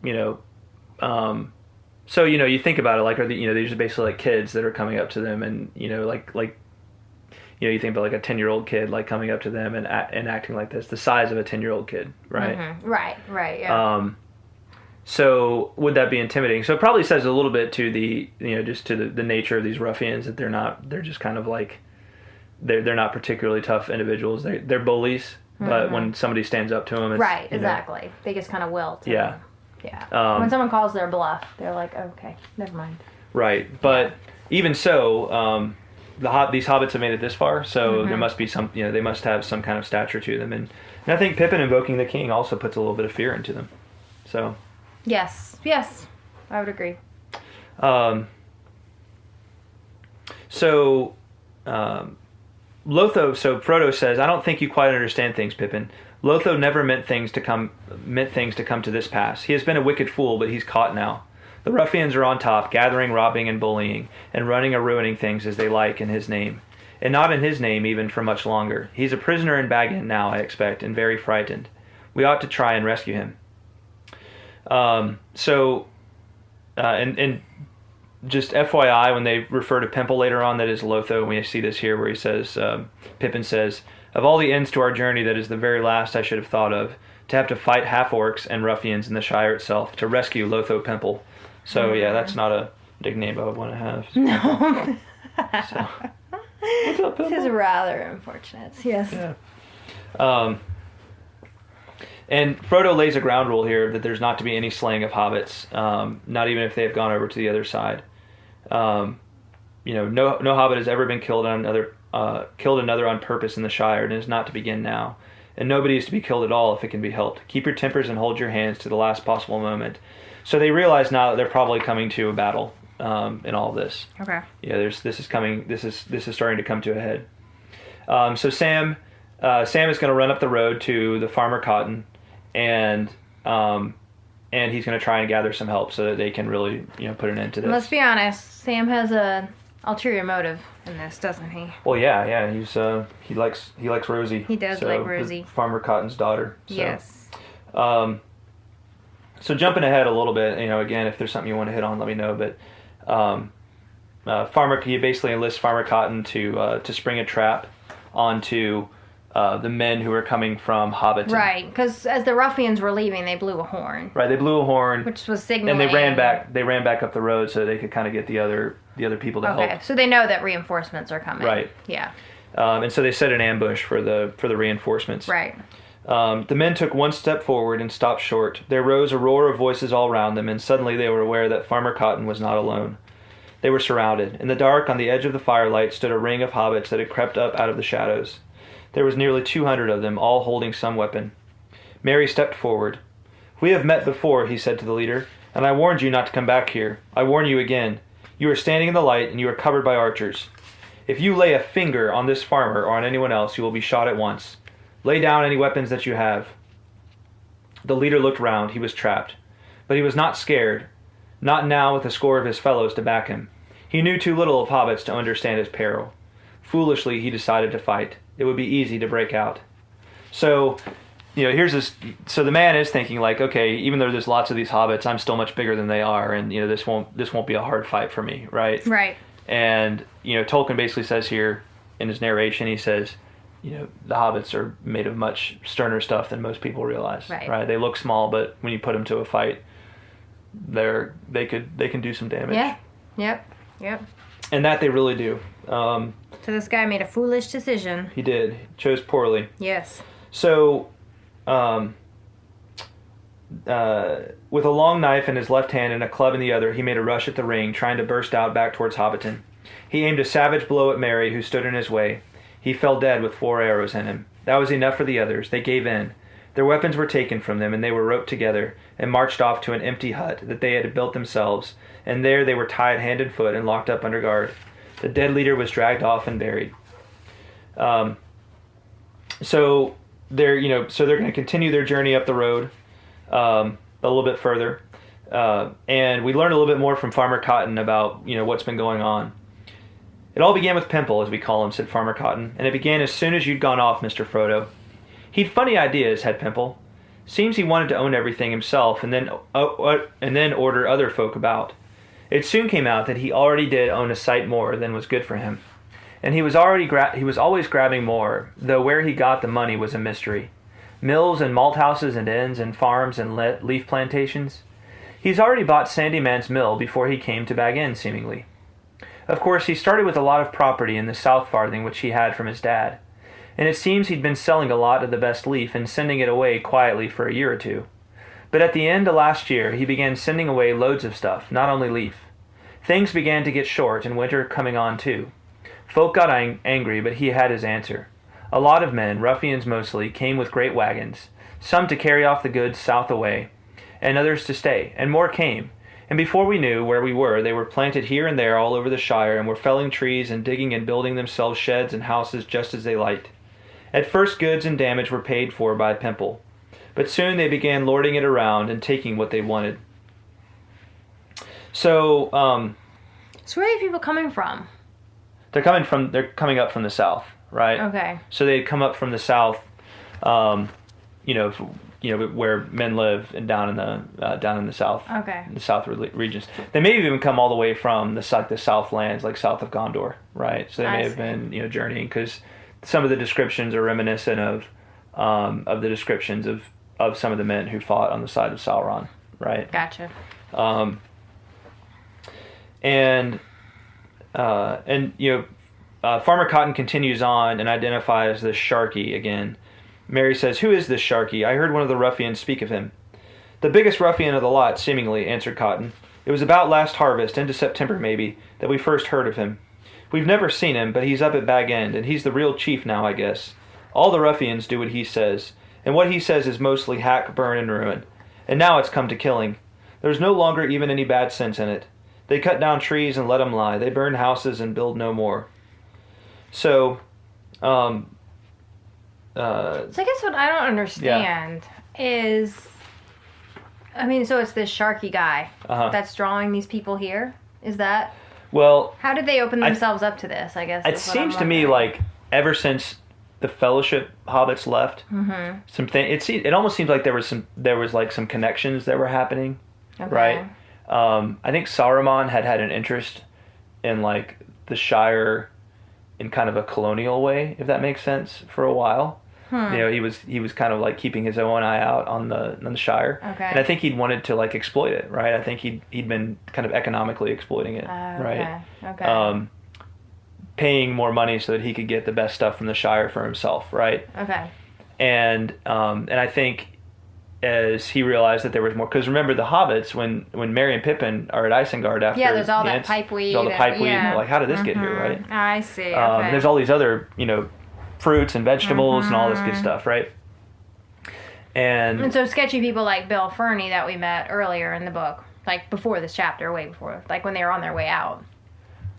you think about it, like these are basically like kids that are coming up to them, and you think about like a 10-year-old kid like coming up to them and acting like this, the size of a 10-year-old kid, right? Mm-hmm. Right. Yeah. So would that be intimidating? So it probably says a little bit to the, just to the nature of these ruffians, that they're just kind of like, they're not particularly tough individuals. They're bullies, but when somebody stands up to them, it's, right, exactly. They just kind of wilt. Yeah. Yeah. When someone calls their bluff, they're like, okay, never mind. Right. But even so, these hobbits have made it this far, so there must be some, they must have some kind of stature to them. And I think Pippin invoking the king also puts a little bit of fear into them. So... Yes, I would agree. So Frodo says, "I don't think you quite understand things, Pippin. Lotho never meant things to come to this pass. He has been a wicked fool, but he's caught now. The ruffians are on top, gathering, robbing, and bullying, and running or ruining things as they like in his name. And not in his name even for much longer. He's a prisoner in Baggin now, I expect, and very frightened. We ought to try and rescue him." And just FYI, when they refer to Pimple later on, that is Lotho. We see this here where he says, Pippin says, "Of all the ends to our journey, that is the very last I should have thought of, to have to fight half-orcs and ruffians in the Shire itself, to rescue Lotho Pimple." So, that's not a nickname I would want to have. No. So, what's up, Pimple? This is rather unfortunate, yes. Yeah. And Frodo lays a ground rule here that there's not to be any slaying of hobbits, not even if they have gone over to the other side. No hobbit has ever been killed another on purpose in the Shire, and is not to begin now. And nobody is to be killed at all if it can be helped. Keep your tempers and hold your hands to the last possible moment. So they realize now that they're probably coming to a battle in all this. Okay. Yeah, this is coming. This is starting to come to a head. So Sam is going to run up the road to the Farmer Cotton. And he's going to try and gather some help so that they can really, put an end to this. Let's be honest, Sam has a ulterior motive in this, doesn't he? Well, yeah. He likes Rosie. He does like Rosie, Farmer Cotton's daughter. So, yes. So jumping ahead a little bit, again, if there's something you want to hit on, let me know. But he basically enlists Farmer Cotton to spring a trap onto the men who were coming from Hobbiton. Right, because as the ruffians were leaving, they blew a horn. Right, they blew a horn, which was signaling. And they ran back. They ran back up the road so they could kind of get the other people to help. Okay, so they know that reinforcements are coming. Right. Yeah. And so they set an ambush for the reinforcements. Right. The men took one step forward and stopped short. There rose a roar of voices all around them, and suddenly they were aware that Farmer Cotton was not alone. They were surrounded. In the dark, on the edge of the firelight, stood a ring of hobbits that had crept up out of the shadows. There was nearly 200 of them, all holding some weapon. Merry stepped forward. "We have met before," he said to the leader, "and I warned you not to come back here. I warn you again. You are standing in the light, and you are covered by archers. If you lay a finger on this farmer or on anyone else, you will be shot at once. Lay down any weapons that you have." The leader looked round. He was trapped. But he was not scared. Not now with a score of his fellows to back him. He knew too little of hobbits to understand his peril. Foolishly, he decided to fight. It would be easy to break out. So, here's this. So the man is thinking like, okay, even though there's lots of these hobbits, I'm still much bigger than they are, and this won't be a hard fight for me, right? Right. And Tolkien basically says here in his narration, he says, the hobbits are made of much sterner stuff than most people realize. Right? They look small, but when you put them to a fight, they can do some damage. Yeah. Yep. And that they really do. So this guy made a foolish decision. He did. He chose poorly. Yes. So, with a long knife in his left hand and a club in the other, he made a rush at the ring, trying to burst out back towards Hobbiton. He aimed a savage blow at Merry, who stood in his way. He fell dead with 4 arrows in him. That was enough for the others. They gave in. Their weapons were taken from them, and they were roped together and marched off to an empty hut that they had built themselves, and there they were tied hand and foot and locked up under guard. The dead leader was dragged off and buried. So they're going to continue their journey up the road a little bit further, and we learn a little bit more from Farmer Cotton about what's been going on. "It all began with Pimple, as we call him," said Farmer Cotton, "and it began as soon as you'd gone off, Mr. Frodo. He'd funny ideas, had Pimple. Seems he wanted to own everything himself and then order other folk about. It soon came out that he already did own a sight more than was good for him, and he was always grabbing more, though where he got the money was a mystery. Mills and malt houses and inns and farms and leaf plantations. He's already bought Sandy Man's mill before he came to Bag End, seemingly. Of course, he started with a lot of property in the South Farthing which he had from his dad, and it seems he'd been selling a lot of the best leaf and sending it away quietly for a year or two. But at the end of last year, he began sending away loads of stuff, not only leaf. Things began to get short, and winter coming on too. Folk got angry, but he had his answer. A lot of men, ruffians mostly, came with great wagons, some to carry off the goods south away, and others to stay, and more came. And before we knew where we were, they were planted here and there all over the Shire, and were felling trees and digging and building themselves sheds and houses just as they liked. At first goods and damage were paid for by Pimple, but soon they began lording it around and taking what they wanted. So, So where are these people coming from? They're coming up from the south, right? Okay. So they'd come up from the south, where men live, and down in the south. Okay. In the south regions. They may have even come all the way from the Southlands, like south of Gondor, right? So they may have been, journeying, because some of the descriptions are reminiscent of the descriptions of some of the men who fought on the side of Sauron, right? Gotcha. Farmer Cotton continues on and identifies the Sharky again. Merry says, "Who is this Sharky? I heard one of the ruffians speak of him." "The biggest ruffian of the lot, seemingly," answered Cotton. "It was about last harvest, into September maybe, that we first heard of him. We've never seen him, but he's up at Bag End, and he's the real chief now, I guess. All the ruffians do what he says, and what he says is mostly hack, burn, and ruin. And now it's come to killing. There's no longer even any bad sense in it. They cut down trees and let them lie. They burn houses and build no more." So, So I guess what I don't understand is, so it's this Sharky guy that's drawing these people here? Is that? Well, how did they open themselves up to this, I guess? It seems to me like ever since the Fellowship hobbits left, it almost seems like there was like some connections that were happening, right? I think Saruman had an interest in like the Shire in kind of a colonial way, if that makes sense, for a while. He was kind of like keeping his own eye out on the Shire. Okay. And I think he'd wanted to like exploit it, right? I think he'd been kind of economically exploiting it, right? Okay. Paying more money so that he could get the best stuff from the Shire for himself, right? Okay. And I think as he realized that there was more, because remember the hobbits when Merry and Pippin are at Isengard after there's all that pipeweed. There's all the pipeweed, and they're like, how did this get here, right? I see. Okay. There's all these other fruits and vegetables and all this good stuff, right? And so sketchy people like Bill Ferny that we met earlier in the book, like before this chapter, way before, like when they were on their way out,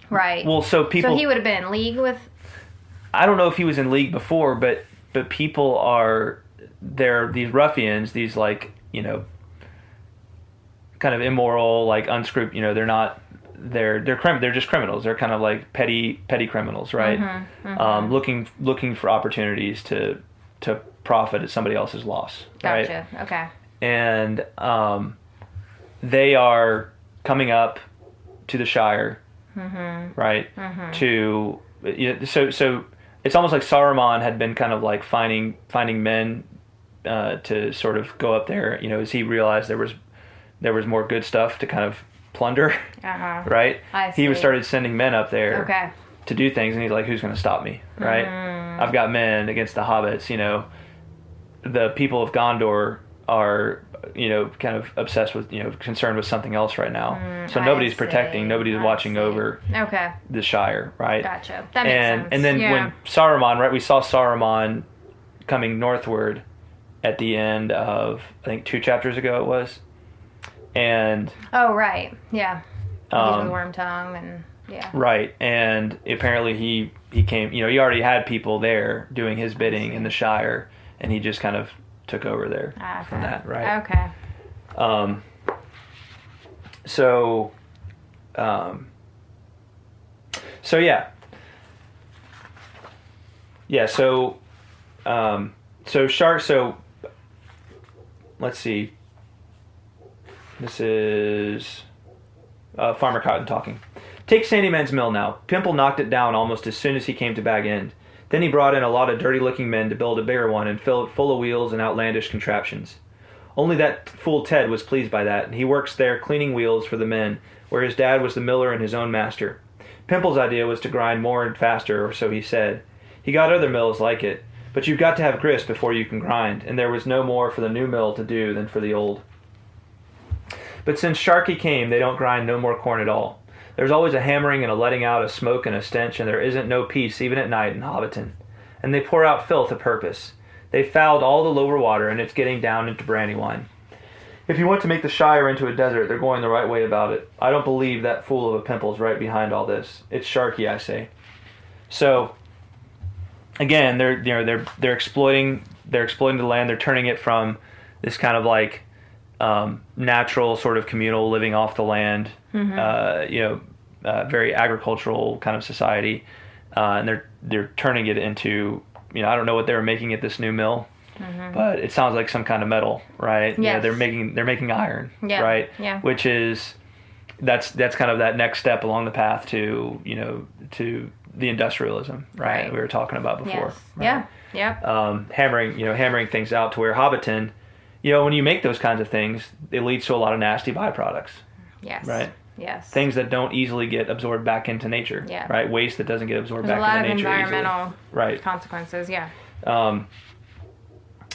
right? Well, so he would have been in league with. I don't know if he was in league before, but people they're these ruffians, these like kind of immoral, like unscrupulous. They're not. They're just criminals. They're kind of like petty criminals, right? Looking for opportunities to profit at somebody else's loss. Gotcha. Right? Okay. And they are coming up to the Shire, right? So it's almost like Saruman had been kind of like finding men to sort of go up there. As he realized there was more good stuff to kind of plunder, right? I see. He started sending men up there to do things, and he's like, who's going to stop me, right? I've got men against the hobbits. The people of Gondor are kind of obsessed with concerned with something else right now, so nobody's protecting, nobody's watching over the Shire, right? Gotcha. That makes sense. And then when Saruman, right, we saw Saruman coming northward at the end of, I think 2 chapters ago it was. And oh right, yeah, with Worm Tongue and right, and apparently he came. He already had people there doing his bidding in the Shire, and he just kind of took over there from that, right? Okay. So Shark. So let's see. This is Farmer Cotton talking. Take Sandyman's mill now. Pimple knocked it down almost as soon as he came to Bag End. Then he brought in a lot of dirty-looking men to build a bigger one and fill it full of wheels and outlandish contraptions. Only that fool Ted was pleased by that, and he works there cleaning wheels for the men, where his dad was the miller and his own master. Pimple's idea was to grind more and faster, or so he said. He got other mills like it, but you've got to have grist before you can grind, and there was no more for the new mill to do than for the old. But since Sharky came, they don't grind no more corn at all. There's always a hammering and a letting out of smoke and a stench, and there isn't no peace even at night in Hobbiton. And they pour out filth a purpose. They fouled all the lower water, and it's getting down into Brandywine. If you want to make the Shire into a desert, they're going the right way about it. I don't believe that fool of a Pimple's right behind all this. It's Sharky, I say. So, again, they're exploiting the land. They're turning it from this kind of like natural sort of communal living off the land, very agricultural kind of society, and they're turning it into, I don't know what they were making at this new mill, but it sounds like some kind of metal, right? Yes. They're making iron, yeah. right? Yeah. Which is that's kind of that next step along the path to to the industrialism, right? We were talking about before. Yes. Right? Yeah. Hammering things out to where Hobbiton, when you make those kinds of things, it leads to a lot of nasty byproducts. Yes. Right? Yes. Things that don't easily get absorbed back into nature. Yeah. Right? Waste that doesn't get absorbed There's back into nature easily. There's a lot of environmental consequences, yeah.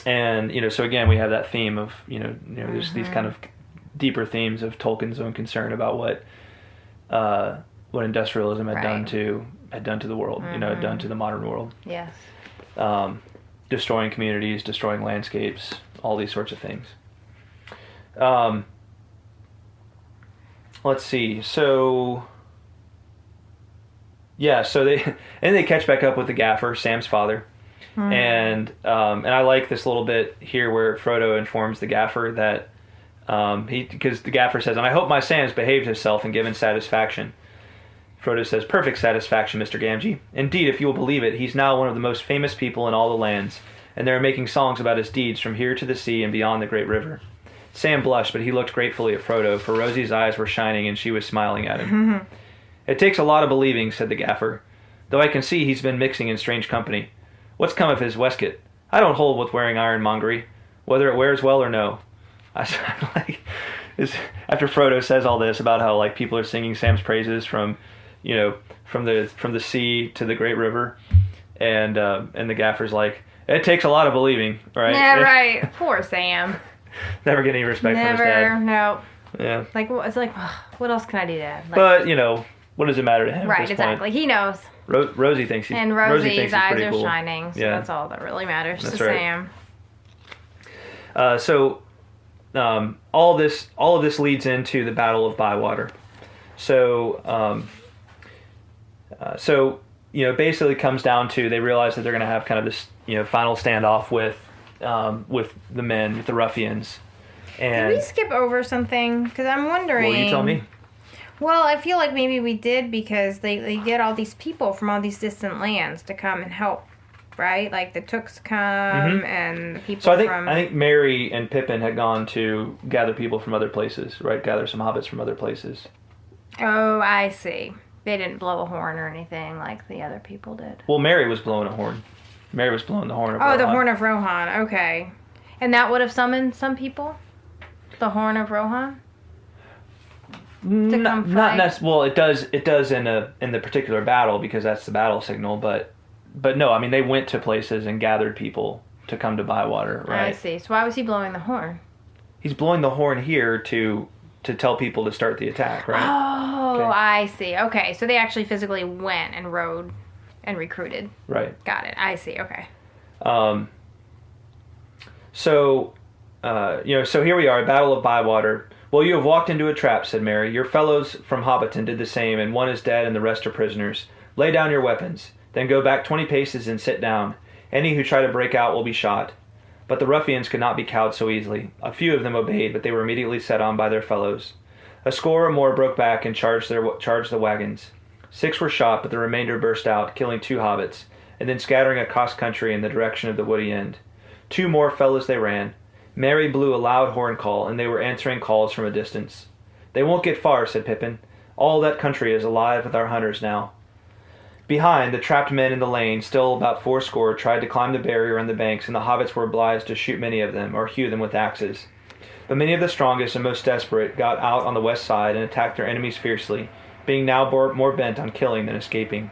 And, so again, we have that theme of, there's these kind of deeper themes of Tolkien's own concern about what industrialism had done to the world, had done to the modern world. Yes. Destroying communities, destroying landscapes, all these sorts of things. Let's see. So they catch back up with the gaffer, Sam's father. And I like this little bit here where Frodo informs the gaffer that because the gaffer says, "And I hope my Sam's behaved himself and given satisfaction." Frodo says, "Perfect satisfaction, Mr. Gamgee. Indeed, if you will believe it, he's now one of the most famous people in all the lands, and they are making songs about his deeds from here to the sea and beyond the great river." Sam blushed, but he looked gratefully at Frodo, for Rosie's eyes were shining and she was smiling at him. "It takes a lot of believing," said the gaffer, "though I can see he's been mixing in strange company. What's come of his waistcoat? I don't hold with wearing ironmongery, whether it wears well or no. I'm like, after Frodo says all this about how like people are singing Sam's praises from the sea to the great river, and the gaffer's like, it takes a lot of believing, right? Yeah, right. Poor Sam. Never get any respect from his dad. No. Yeah. Like, it's like, what else can I do, Dad? Like, but what does it matter to him? Right, at this exactly. point? He knows. Rosie thinks he's and Rosie Rosie's thinks he's eyes pretty are cool. shining, so that's all that really matters That's to right. Sam. All of this leads into the Battle of Bywater. So basically it comes down to they realize that they're going to have kind of this final standoff with the men, with the ruffians. And Did we skip over something? Because I'm wondering. Well, you tell me. Well, I feel like maybe we did because they get all these people from all these distant lands to come and help, right? Like the Tooks come and the people So from... I think Merry and Pippin had gone to gather people from other places, right? Gather some hobbits from other places. Oh, I see. They didn't blow a horn or anything like the other people did. Well, Merry was blowing a horn. Merry was blowing the horn of Rohan. Oh, the Horn of Rohan. Okay. And that would have summoned some people? The Horn of Rohan? Well, it does in the particular battle because that's the battle signal, but no, I mean they went to places and gathered people to come to Bywater, right? I see. So why was he blowing the horn? He's blowing the horn here to tell people to start the attack, right? Oh, Okay. I see. Okay, so they actually physically went and rode and recruited. Right. Got it. I see. Okay. So here we are, Battle of Bywater. Well, you have walked into a trap, said Merry. Your fellows from Hobbiton did the same, and one is dead and the rest are prisoners. Lay down your weapons. Then go back 20 paces and sit down. Any who try to break out will be shot. But the ruffians could not be cowed so easily. A few of them obeyed, but they were immediately set on by their fellows. A score or more broke back and charged the wagons. 6 were shot, but the remainder burst out, killing 2 hobbits, and then scattering across country in the direction of the woody end. 2 more fell as they ran. Merry blew a loud horn call, and they were answering calls from a distance. They won't get far, said Pippin. All that country is alive with our hunters now. Behind, the trapped men in the lane, still about 80, tried to climb the barrier on the banks, and the hobbits were obliged to shoot many of them, or hew them with axes. But many of the strongest and most desperate got out on the west side and attacked their enemies fiercely, being now more bent on killing than escaping.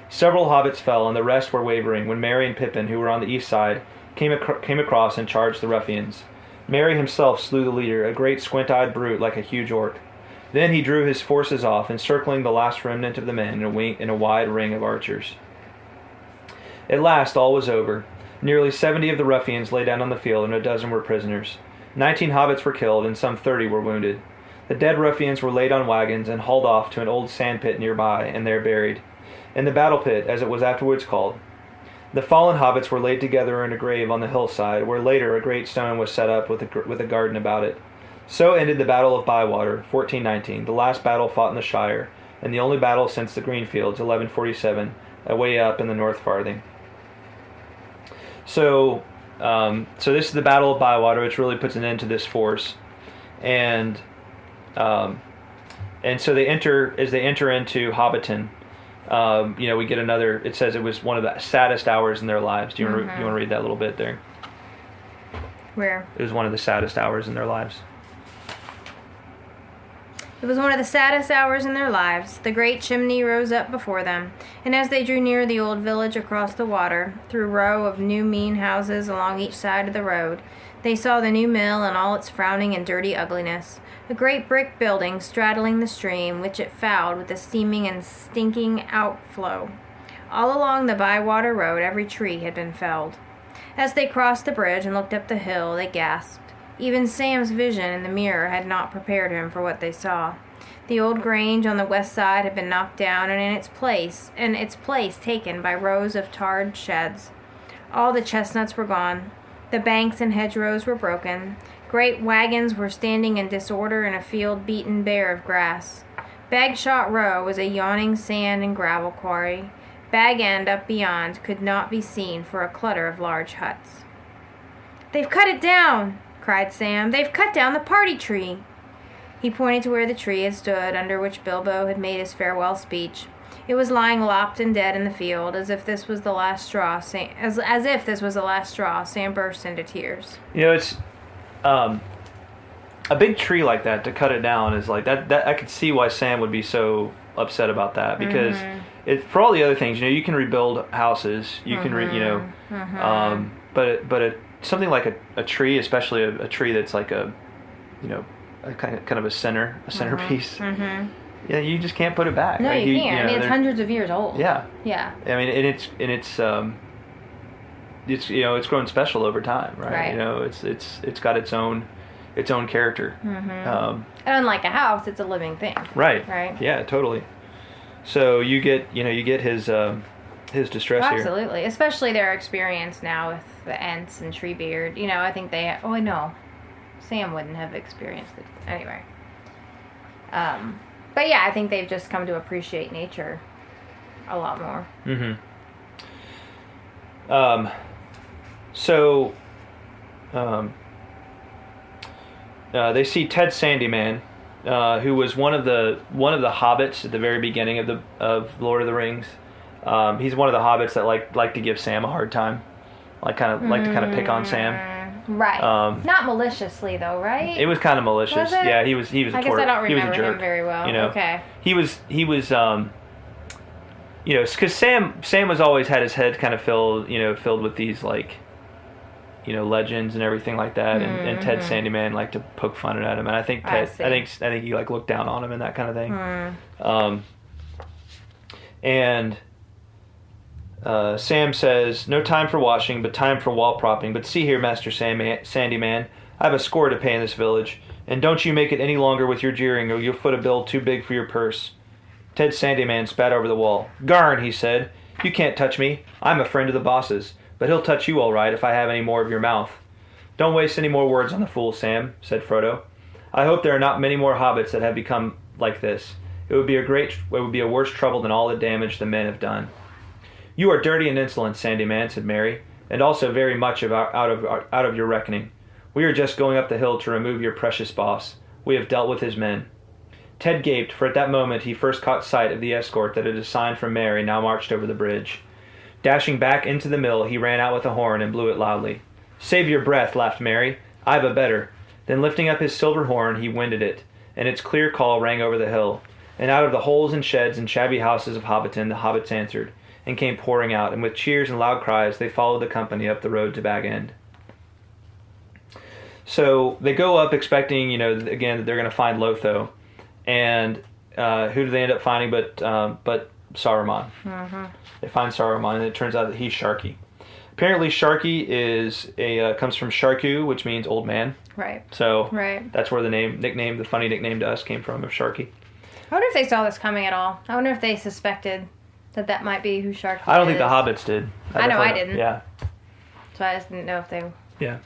Several hobbits fell, and the rest were wavering, when Merry and Pippin, who were on the east side, came across and charged the ruffians. Merry himself slew the leader, a great squint-eyed brute like a huge orc. Then he drew his forces off, encircling the last remnant of the men in a wide ring of archers. At last all was over. Nearly 70 of the ruffians lay down on the field, and a dozen were prisoners. 19 hobbits were killed, and some 30 were wounded. The dead ruffians were laid on wagons and hauled off to an old sandpit nearby, and there buried. In the battle pit, as it was afterwards called. The fallen hobbits were laid together in a grave on the hillside, where later a great stone was set up with a garden about it. So ended the Battle of Bywater, 1419, the last battle fought in the Shire, and the only battle since the Greenfields, 1147, away up in the North Farthing. So this is the Battle of Bywater, which really puts an end to this force, and so as they enter into Hobbiton. We get another. It says it was one of the saddest hours in their lives. Do you want to read that a little bit there? Where? It was one of the saddest hours in their lives. It was one of the saddest hours in their lives. The great chimney rose up before them, and as they drew near the old village across the water, through a row of new mean houses along each side of the road, they saw the new mill in all its frowning and dirty ugliness. A great brick building straddling the stream, which it fouled with a steaming and stinking outflow. All along the Bywater road every tree had been felled. As they crossed the bridge and looked up the hill, they gasped. Even Sam's vision in the mirror had not prepared him for what they saw. The old grange on the west side had been knocked down, and its place taken by rows of tarred sheds. All the chestnuts were gone. The banks and hedgerows were broken. Great wagons were standing in disorder in a field beaten bare of grass. Bagshot Row was a yawning sand and gravel quarry. Bag End up beyond could not be seen for a clutter of large huts. "They've cut it down!" cried Sam. "They've cut down the party tree!" He pointed to where the tree had stood, under which Bilbo had made his farewell speech. It was lying lopped and dead in the field, as if this was the last straw. As if this was the last straw. Sam burst into tears. It's a big tree like that, to cut it down is like that. I could see why Sam would be so upset about that, because for all the other things, you can rebuild houses, you can but something like a tree, especially a tree that's like a kind of a centerpiece. Yeah, you just can't put it back. No, right? you can't. It's hundreds of years old. Yeah. Yeah. I mean, it's grown special over time, right? It's got its own character. Unlike a house, it's a living thing. Right. Right. Yeah, totally. So you get his distress here. Absolutely, especially their experience now with the Ents and Treebeard. I think they. Oh, I know. Sam wouldn't have experienced it anyway. But yeah, I think they've just come to appreciate nature a lot more. They see Ted Sandyman, who was one of the hobbits at the very beginning of Lord of the Rings. He's one of the hobbits that like to give Sam a hard time, like to pick on Sam. Right. Not maliciously though, right? It was kind of malicious. Was it? Yeah, he was. I guess I don't remember him very well. Okay. He was. Because Sam was always had his head kind of filled with these legends and everything like that, and Ted Sandyman liked to poke fun at him, and I think I think he looked down on him and that kind of thing. Sam says, "No time for washing, but time for wall propping. But see here, Master Sandyman, I have a score to pay in this village, and don't you make it any longer with your jeering, or you'll foot a bill too big for your purse." Ted Sandyman spat over the wall. "Garn," he said, "you can't touch me. I'm a friend of the boss's, but he'll touch you all right if I have any more of your mouth." "Don't waste any more words on the fool, Sam," said Frodo. "I hope there are not many more hobbits that have become like this. It would be a worse trouble than all the damage the men have done." "You are dirty and insolent, Sandyman," said Merry, "and also very much out of your reckoning. We are just going up the hill to remove your precious boss. We have dealt with his men." Ted gaped, for at that moment he first caught sight of the escort that, at a sign from Merry, now marched over the bridge. Dashing back into the mill, he ran out with a horn and blew it loudly. "Save your breath," laughed Merry. "I've a better." Then lifting up his silver horn, he winded it, and its clear call rang over the hill. And out of the holes and sheds and shabby houses of Hobbiton the hobbits answered, and came pouring out, and with cheers and loud cries they followed the company up the road to Bag End. So they go up expecting, again, that they're going to find Lotho. And who do they end up finding but Saruman? They find Saruman, and it turns out that he's Sharky. Apparently Sharky comes from Sharku, which means old man. Right. So that's where the funny nickname to us came from, of Sharky. I wonder if they saw this coming at all. I wonder if they suspected that might be who Sharky is. I don't think the hobbits did. I know I didn't. Yeah. So I just didn't know if they... Yeah.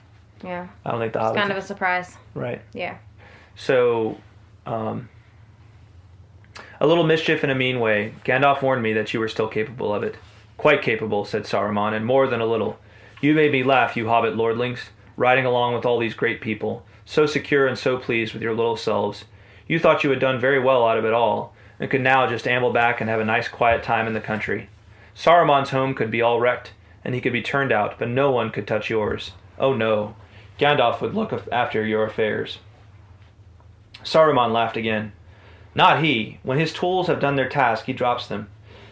Yeah. I don't think the hobbits... It's kind of a surprise. Right. Yeah. So, a little mischief in a mean way. Gandalf warned me that you were still capable of it. "Quite capable," said Saruman, "and more than a little. You made me laugh, you hobbit lordlings, riding along with all these great people, so secure and so pleased with your little selves. You thought you had done very well out of it all, and could now just amble back and have a nice quiet time in the country. Saruman's home could be all wrecked, and he could be turned out, but no one could touch yours. Oh no, Gandalf would look after your affairs." Saruman laughed again. "Not he. When his tools have done their task, he drops them.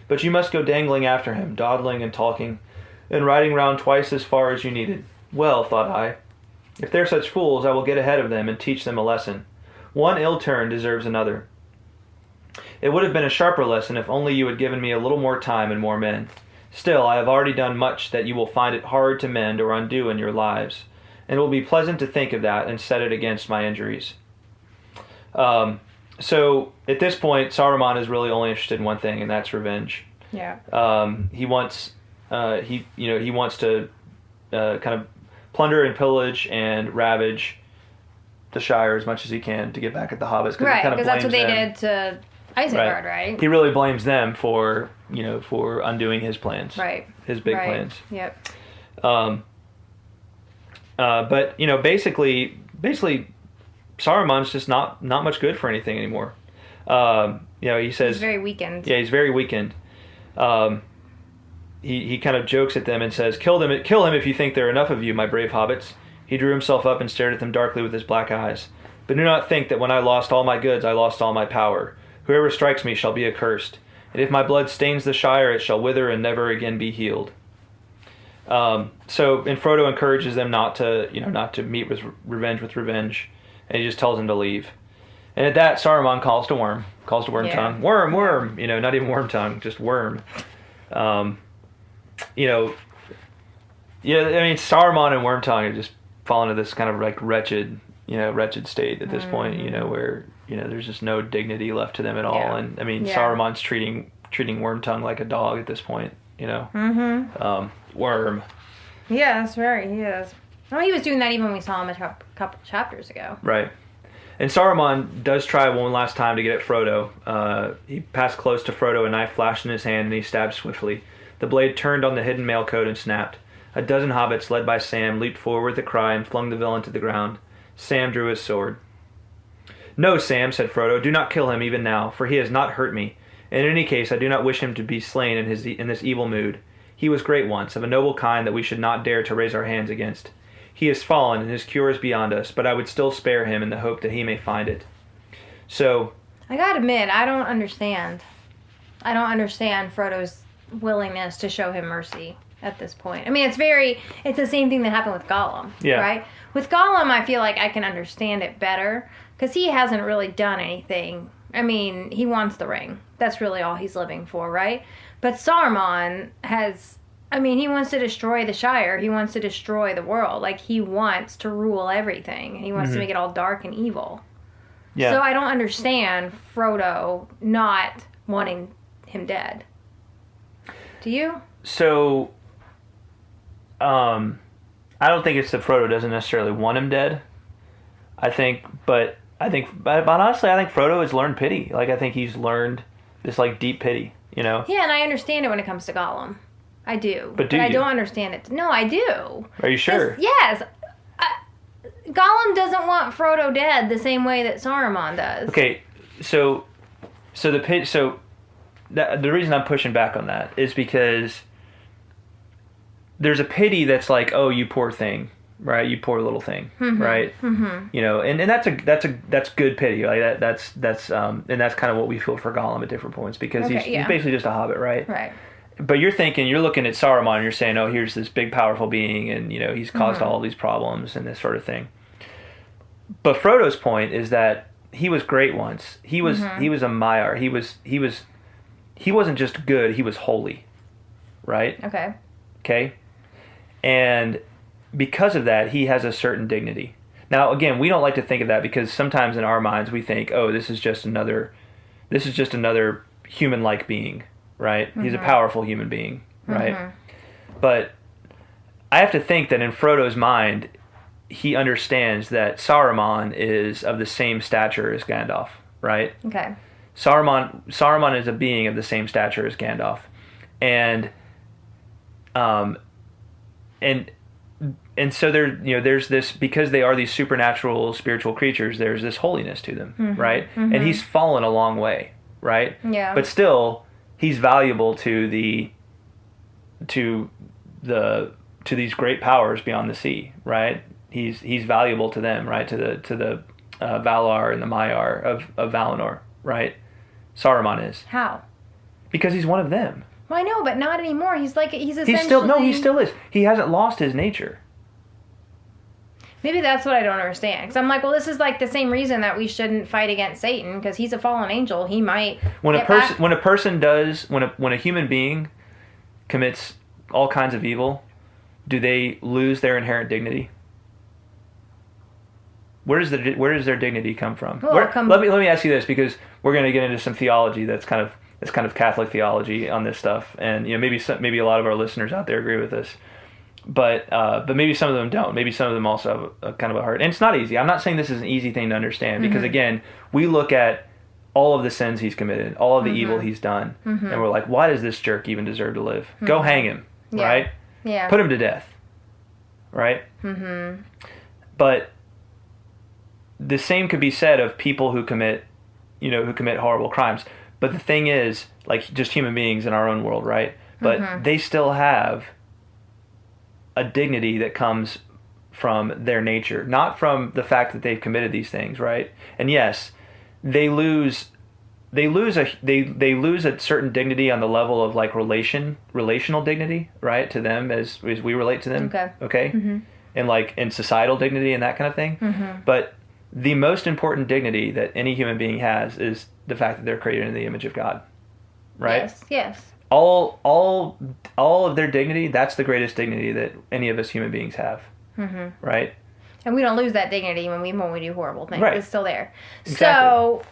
But you must go dangling after him, dawdling and talking, and riding round twice as far as you needed. Well, thought I, if they're such fools, I will get ahead of them and teach them a lesson. One ill turn deserves another. It would have been a sharper lesson if only you had given me a little more time and more men. Still, I have already done much that you will find it hard to mend or undo in your lives, and it will be pleasant to think of that and set it against my injuries." So at this point, Saruman is really only interested in one thing, and that's revenge. Yeah. He wants to kind of plunder and pillage and ravage the Shire as much as he can to get back at the hobbits. Right, because that's what they did to Isengard, right? He really blames them for undoing his plans. Right. His big plans. Yep. But basically Saruman's just not much good for anything anymore. he says... He's very weakened. Yeah, he's very weakened. He kind of jokes at them and says, kill him if you think there are enough of you, my brave hobbits. He drew himself up and stared at them darkly with his black eyes. But do not think that when I lost all my goods, I lost all my power. Whoever strikes me shall be accursed. And if my blood stains the Shire, it shall wither and never again be healed. And Frodo encourages them not to meet with revenge, and he just tells them to leave. And at that, Saruman calls to Wormtongue. Worm, not even Wormtongue, just Worm. Saruman and Wormtongue have just fallen into this kind of like wretched state at this point, where, there's just no dignity left to them at all. Yeah. And Saruman's treating Wormtongue like a dog at this point, Worm. Yeah, that's right, he is. Well, he was doing that even when we saw him a couple chapters ago. Right. And Saruman does try one last time to get at Frodo. He passed close to Frodo, a knife flashed in his hand, and he stabbed swiftly. The blade turned on the hidden mailcoat and snapped. A dozen hobbits, led by Sam, leaped forward with a cry and flung the villain to the ground. Sam drew his sword. No, Sam, said Frodo, do not kill him even now, for he has not hurt me. And in any case, I do not wish him to be slain in this evil mood. He was great once, of a noble kind that we should not dare to raise our hands against. He has fallen, and his cure is beyond us, but I would still spare him in the hope that he may find it. So... I gotta admit, I don't understand Frodo's willingness to show him mercy at this point. I mean, it's the same thing that happened with Gollum, right? With Gollum, I feel like I can understand it better, because he hasn't really done anything. I mean, he wants the ring. That's really all he's living for, right? But Saruman he wants to destroy the Shire. He wants to destroy the world. Like, he wants to rule everything. He wants to make it all dark and evil. Yeah. So I don't understand Frodo not wanting him dead. Do you? So, I don't think it's that Frodo doesn't necessarily want him dead. But honestly, I think Frodo has learned pity. Like, I think he's learned this, like, deep pity, Yeah, and I understand it when it comes to Gollum. I do. But I don't understand it. No, I do. Are you sure? Yes. Gollum doesn't want Frodo dead the same way that Saruman does. Okay, so the reason I'm pushing back on that is because there's a pity that's like, oh, you poor thing, right? You poor little thing, right? Mm-hmm. And that's good pity. Like that's and that's kind of what we feel for Gollum at different points, because he's basically just a hobbit, right? Right. But you're looking at Saruman and you're saying, oh, here's this big powerful being, and he's caused all these problems and this sort of thing. But Frodo's point is that he was great once. He was a Maiar. He wasn't just good, he was holy. Right? Okay? And because of that, he has a certain dignity. Now, again, we don't like to think of that, because sometimes in our minds we think, oh, this is just another human-like being, right? He's a powerful human being, right? But I have to think that in Frodo's mind, he understands that Saruman is of the same stature as Gandalf, right? Okay. Saruman is a being of the same stature as Gandalf, and so there's this, because they are these supernatural spiritual creatures, there's this holiness to them, right? And he's fallen a long way, right? Yeah. But still, he's valuable to these great powers beyond the sea, right? He's valuable to them, right? To the Valar and the Maiar of Valinor, right? Saruman is. How? Because he's one of them. Well, I know, but not anymore. He's essentially... he still is. He hasn't lost his nature. Maybe that's what I don't understand. Because I'm like, well, this is like the same reason that we shouldn't fight against Satan, because he's a fallen angel. He might... When a human being commits all kinds of evil, do they lose their inherent dignity? Where does their dignity come from? Let me ask you this, because we're going to get into some theology that's kind of Catholic theology on this stuff, and maybe a lot of our listeners out there agree with this, but maybe some of them don't. Maybe some of them also have a kind of a heart, and it's not easy. I'm not saying this is an easy thing to understand, because again, we look at all of the sins he's committed, all of the evil he's done, and we're like, why does this jerk even deserve to live? Go hang him, right? Yeah. Put him to death, right? But the same could be said of people who commit horrible crimes. But the thing is, like, just human beings in our own world, right? But they still have a dignity that comes from their nature, not from the fact that they've committed these things, right? And yes, they lose a certain dignity on the level of like relational dignity, right, to them as we relate to them. Okay. And like in societal dignity and that kind of thing. But the most important dignity that any human being has is the fact that they're created in the image of God, right? Yes. All of their dignity, that's the greatest dignity that any of us human beings have, right? And we don't lose that dignity when we do horrible things. Right. It's still there. Exactly.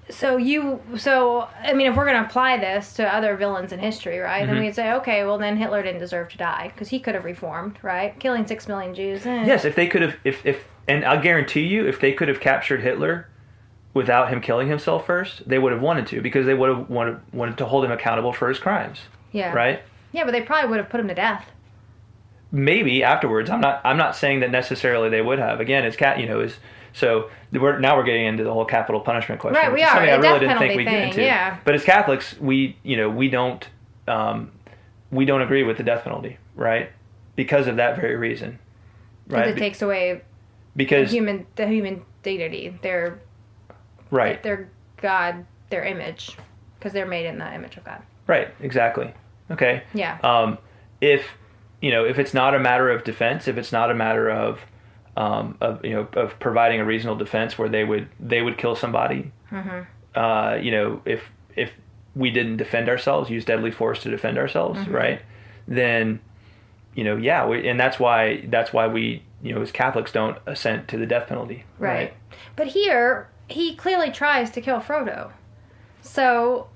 So I mean, if we're going to apply this to other villains in history, right, then we'd say, okay, well then Hitler didn't deserve to die because he could have reformed, right? Killing 6 million Jews. Yes, if they could have, and I'll guarantee you, if they could have captured Hitler without him killing himself first, they would have wanted to, because they would have wanted to hold him accountable for his crimes. Yeah. Right? Yeah, but they probably would have put him to death. Maybe afterwards. I'm not saying that necessarily they would have. Again, so we're getting into the whole capital punishment question. Right, we are. Something I really didn't think we'd get into. Yeah. But as Catholics, we don't agree with the death penalty, right? Because of that very reason. Right? Because it takes away the human dignity, their God, their image, because they're made in the image of God. Right. Exactly. Okay. Yeah. If it's not a matter of defense, if it's not a matter of providing a reasonable defense where they would kill somebody, if we didn't defend ourselves, use deadly force to defend ourselves, right? Then, and that's why we, as Catholics don't assent to the death penalty. Right. But here, he clearly tries to kill Frodo. So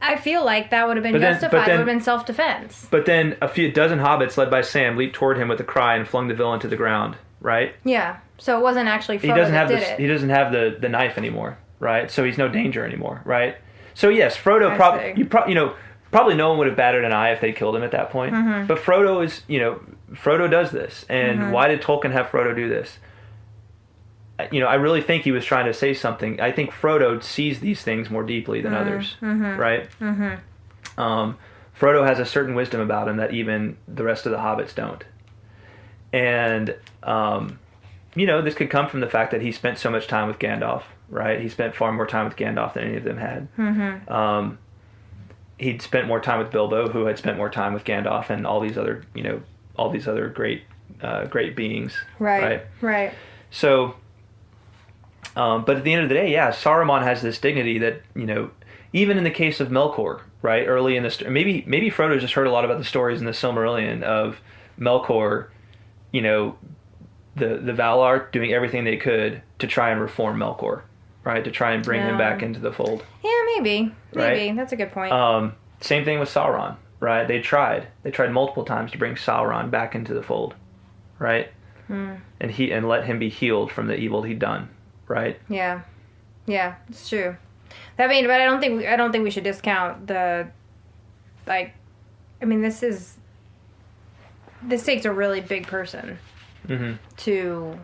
I feel like that would have been justified. It would have been self-defense. But then a dozen hobbits led by Sam leaped toward him with a cry and flung the villain to the ground, right? Yeah. So it wasn't actually Frodo that did it. He doesn't have the knife anymore, right? So he's no danger anymore, right? So yes, Frodo probably no one would have batted an eye if they killed him at that point. But Frodo does this. And why did Tolkien have Frodo do this? I really think he was trying to say something. I think Frodo sees these things more deeply than others, right? Frodo has a certain wisdom about him that even the rest of the hobbits don't. And, this could come from the fact that he spent so much time with Gandalf, right? He spent far more time with Gandalf than any of them had. He'd spent more time with Bilbo, who had spent more time with Gandalf and all these other great beings. Right. So, but at the end of the day, Saruman has this dignity that, even in the case of Melkor, right, early in the story, maybe Frodo just heard a lot about the stories in the Silmarillion of Melkor, the Valar doing everything they could to try and reform Melkor, right, to try and bring him back into the fold. Yeah, maybe. Right? That's a good point. Same thing with Sauron, right? They tried multiple times to bring Sauron back into the fold, right? And let him be healed from the evil he'd done. Right. Yeah, it's true. But I don't think we should discount this takes a really big person to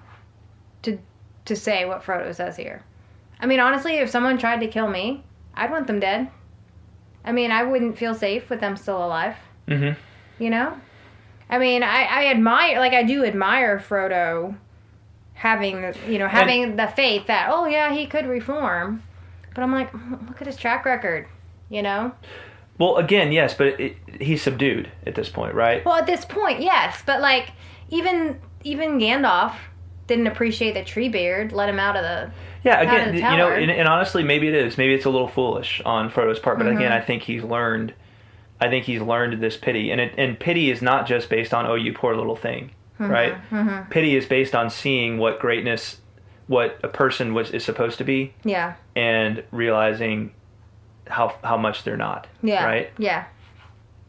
say what Frodo says here. I mean, honestly, if someone tried to kill me, I'd want them dead. I mean, I wouldn't feel safe with them still alive. I mean, I do admire Frodo having the faith that, he could reform. But I'm like, look at his track record, Well, again, yes, but he's subdued at this point, right? Well, at this point, yes. But, even Gandalf didn't appreciate that Treebeard let him out of the tower. And honestly, maybe it is. Maybe it's a little foolish on Frodo's part. But again, I think he's learned this pity. And pity is not just based on, oh, you poor little thing. Right? Pity is based on seeing what a person is supposed to be. Yeah. And realizing how much they're not. Yeah. Right? Yeah.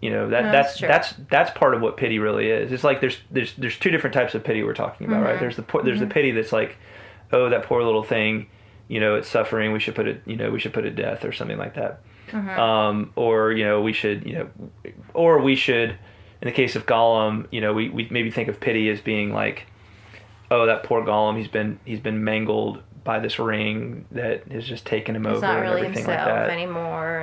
That's part of what pity really is. It's like there's two different types of pity we're talking about, right? There's the pity that's like, oh, that poor little thing, it's suffering, we should put it to death or something like that. Or we should in the case of Gollum, we maybe think of pity as being like, oh, that poor Gollum, he's been mangled by this ring that has just taken him He's over not and really everything like himself that anymore.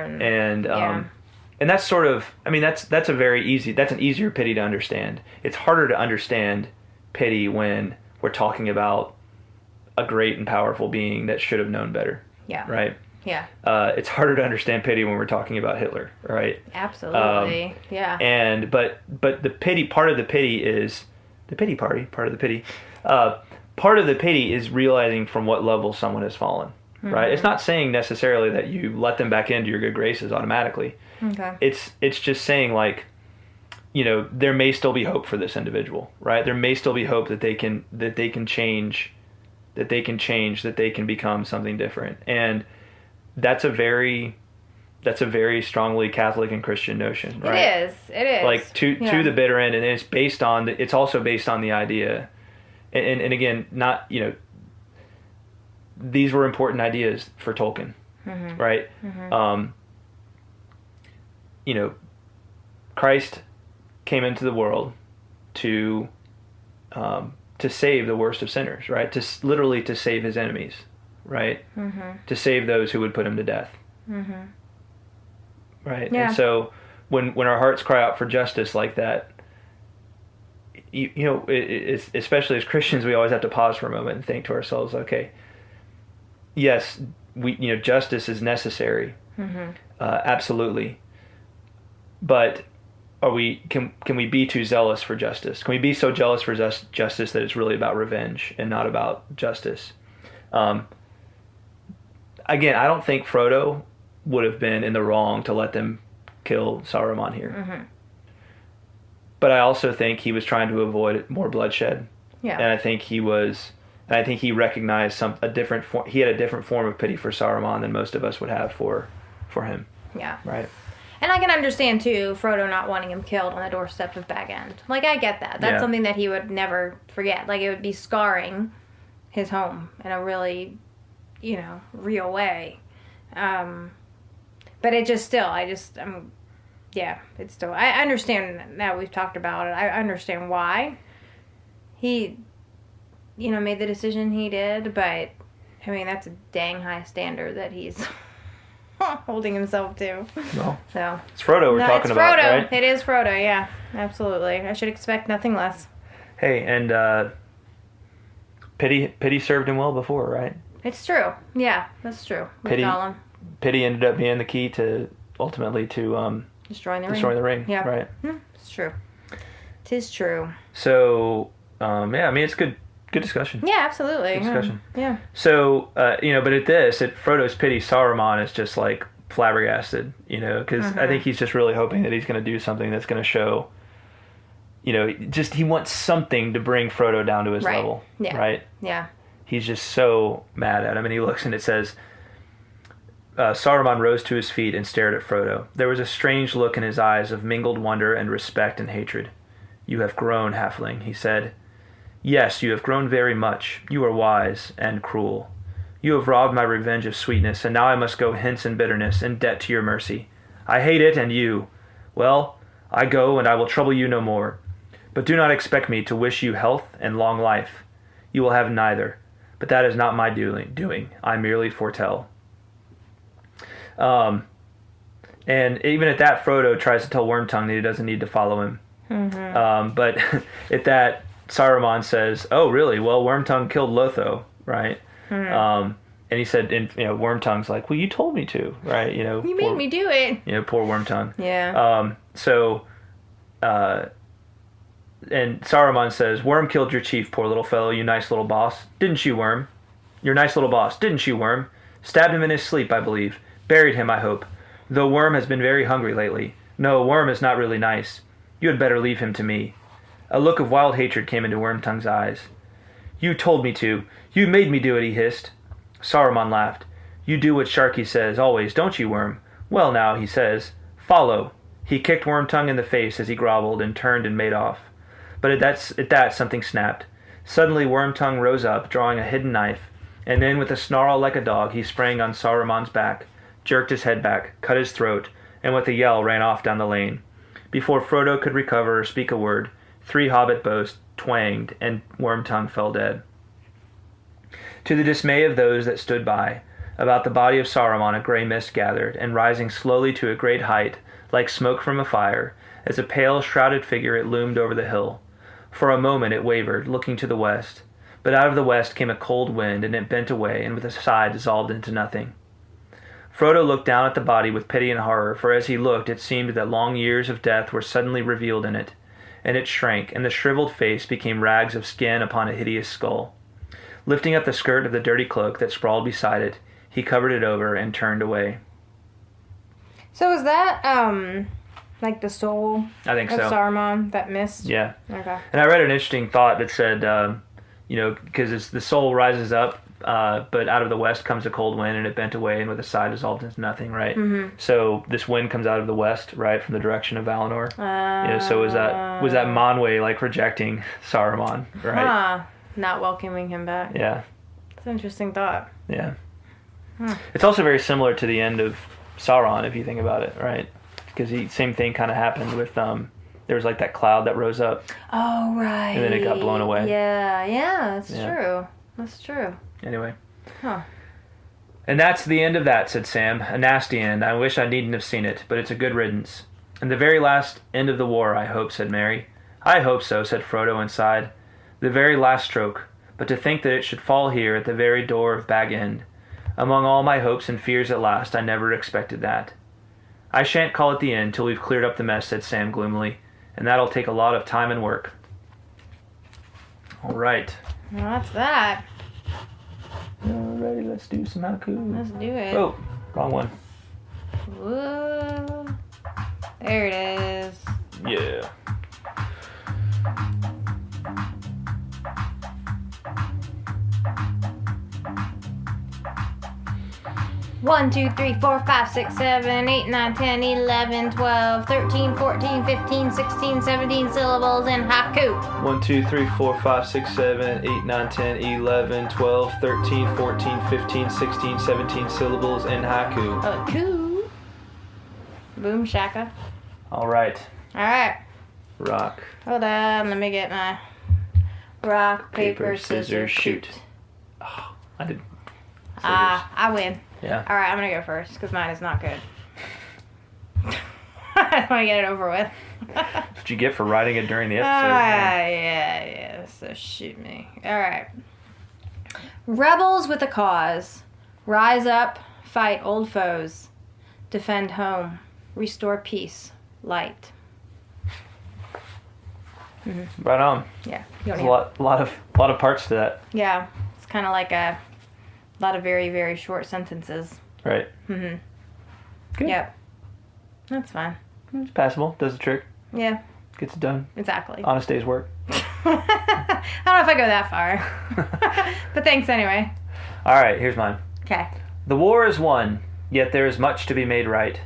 And that's sort of, I mean, that's an easier pity to understand. It's harder to understand pity when we're talking about a great and powerful being that should have known better. Yeah. Right? Yeah. It's harder to understand pity when we're talking about Hitler, right? Absolutely. Yeah. But the pity, part of the pity is the pity party, part of the pity. Part of the pity is realizing from what level someone has fallen, right? It's not saying necessarily that you let them back into your good graces automatically. Okay. It's just saying, like, you know, there may still be hope for this individual, right? There may still be hope that they can change, that they can become something different. And that's a very strongly Catholic and Christian notion, right? It is. Like to the bitter end, and it's also based on the idea, and again, not, you know, these were important ideas for Tolkien, right? You know, Christ came into the world to save the worst of sinners, right? Literally to save his enemies, right? To save those who would put him to death. Right? Yeah. And so when our hearts cry out for justice like that, you know, it's, especially as Christians, we always have to pause for a moment and think to ourselves, okay, yes, justice is necessary. Absolutely. But can we be too zealous for justice? Can we be so jealous for justice that it's really about revenge and not about justice? Again, I don't think Frodo would have been in the wrong to let them kill Saruman here. But I also think he was trying to avoid more bloodshed. Yeah. And I think he recognized a different form of pity for Saruman than most of us would have for him. Yeah. Right. And I can understand, too, Frodo not wanting him killed on the doorstep of Bag End. Like, I get that. That's something that he would never forget. Like, it would be scarring his home in a really, you know, real way. But it just still, it's still, I understand that we've talked about it. I understand why he, you know, made the decision he did. But, I mean, that's a dang high standard that he's holding himself to. No. So it's Frodo we're talking about, right? It is Frodo, yeah. Absolutely. I should expect nothing less. Hey, and pity served him well before, right? It's true. Yeah, that's true. Pity ended up being the key to ultimately destroying the ring. Yeah. Right. It's true. 'Tis true. So, I mean, it's good discussion. Yeah, absolutely. Good discussion. Yeah. So, but at Frodo's pity, Saruman is just like flabbergasted, you know, because I think he's just really hoping that he's going to do something that's going to show, you know, just he wants something to bring Frodo down to his level. Yeah. Right? Yeah. He's just so mad at him, and he looks and it says, Saruman rose to his feet and stared at Frodo. There was a strange look in his eyes of mingled wonder and respect and hatred. "You have grown, halfling," he said. "Yes, you have grown very much. You are wise and cruel. You have robbed my revenge of sweetness, and now I must go hence in bitterness, in debt to your mercy. I hate it, and you. Well, I go, and I will trouble you no more. But do not expect me to wish you health and long life. You will have neither. But that is not my doing. I merely foretell." And even at that, Frodo tries to tell Wormtongue that he doesn't need to follow him. But at that, Saruman says, "Oh, really? Well, Wormtongue killed Lotho, right?" And he said, Wormtongue's like, "Well, you told me to, right? You know, you made me do it. You know, poor Wormtongue." Yeah. And Saruman says, "Worm killed your chief, poor little fellow, you nice little boss. Didn't you, Worm? Your nice little boss, didn't you, Worm? Stabbed him in his sleep, I believe. Buried him, I hope. Though Worm has been very hungry lately. No, Worm is not really nice. You had better leave him to me." A look of wild hatred came into Wormtongue's eyes. "You told me to. You made me do it," he hissed. Saruman laughed. "You do what Sharky says, always, don't you, Worm? Well, now, he says, follow." He kicked Wormtongue in the face as he groveled and turned and made off. But at that, something snapped. Suddenly, Wormtongue rose up, drawing a hidden knife, and then, with a snarl like a dog, he sprang on Saruman's back, jerked his head back, cut his throat, and with a yell ran off down the lane. Before Frodo could recover or speak a word, 3 hobbit bows twanged, and Wormtongue fell dead. To the dismay of those that stood by, about the body of Saruman a grey mist gathered, and rising slowly to a great height, like smoke from a fire, as a pale, shrouded figure it loomed over the hill. For a moment it wavered, looking to the west, but out of the west came a cold wind, and it bent away, and with a sigh dissolved into nothing. Frodo looked down at the body with pity and horror, for as he looked it seemed that long years of death were suddenly revealed in it, and it shrank, and the shriveled face became rags of skin upon a hideous skull. Lifting up the skirt of the dirty cloak that sprawled beside it, he covered it over and turned away. So is that, like the soul I think of so. Saruman, that mist? Yeah. Okay. And I read an interesting thought that said, because the soul rises up, but out of the west comes a cold wind, and it bent away, and with a sigh dissolved into nothing, right? Mm-hmm. So this wind comes out of the west, right, from the direction of Valinor. So was that Manwë like rejecting Saruman, right? Not welcoming him back. Yeah. That's an interesting thought. Yeah. It's also very similar to the end of Sauron, if you think about it, right? Because the same thing kind of happened with there was like that cloud that rose up. Oh, right. And then it got blown away. Yeah, that's true. That's true. Anyway. Huh. And that's the end of that, said Sam. A nasty end. I wish I needn't have seen it, but it's a good riddance. And the very last end of the war, I hope, said Merry. I hope so, said Frodo and sighed. The very last stroke. But to think that it should fall here at the very door of Bag End. Among all my hopes and fears at last, I never expected that. I shan't call it the end till we've cleared up the mess, said Sam gloomily, and that'll take a lot of time and work. All right. Well, that's that. Alrighty, let's do some haiku. Let's do it. Oh, wrong one. Whoa. There it is. Yeah. One, 2, 3, 4, 5, 6, 7, 8, 9, 10, 11, 12, 13, 14, 15, 16, 17 syllables in haiku. 1, 2, 3, 4, 5, 6, 7, 8, 9, 10, 11, 12, 13, 14, 15, 16, 17 syllables in haiku. Haiku. Boom shaka. All right. Alright. Rock. Hold on, let me get my rock, paper, scissors, shoot. Oh, I did. I win. Yeah. Alright, I'm gonna go first, because mine is not good. I just want to get it over with. That's what you get for writing it during the episode. Yeah, so shoot me. Alright. Rebels with a cause. Rise up, fight old foes. Defend home. Restore peace. Light. Mm-hmm. Right on. Yeah. There's a lot of parts to that. Yeah. It's kind of like a lot of very, very short sentences. Right. Mm-hmm. Good. Yep. That's fine. It's passable. Does the trick. Yeah. Gets it done. Exactly. Honest day's work. I don't know if I go that far. But thanks anyway. All right, here's mine. Okay. The war is won, yet there is much to be made right.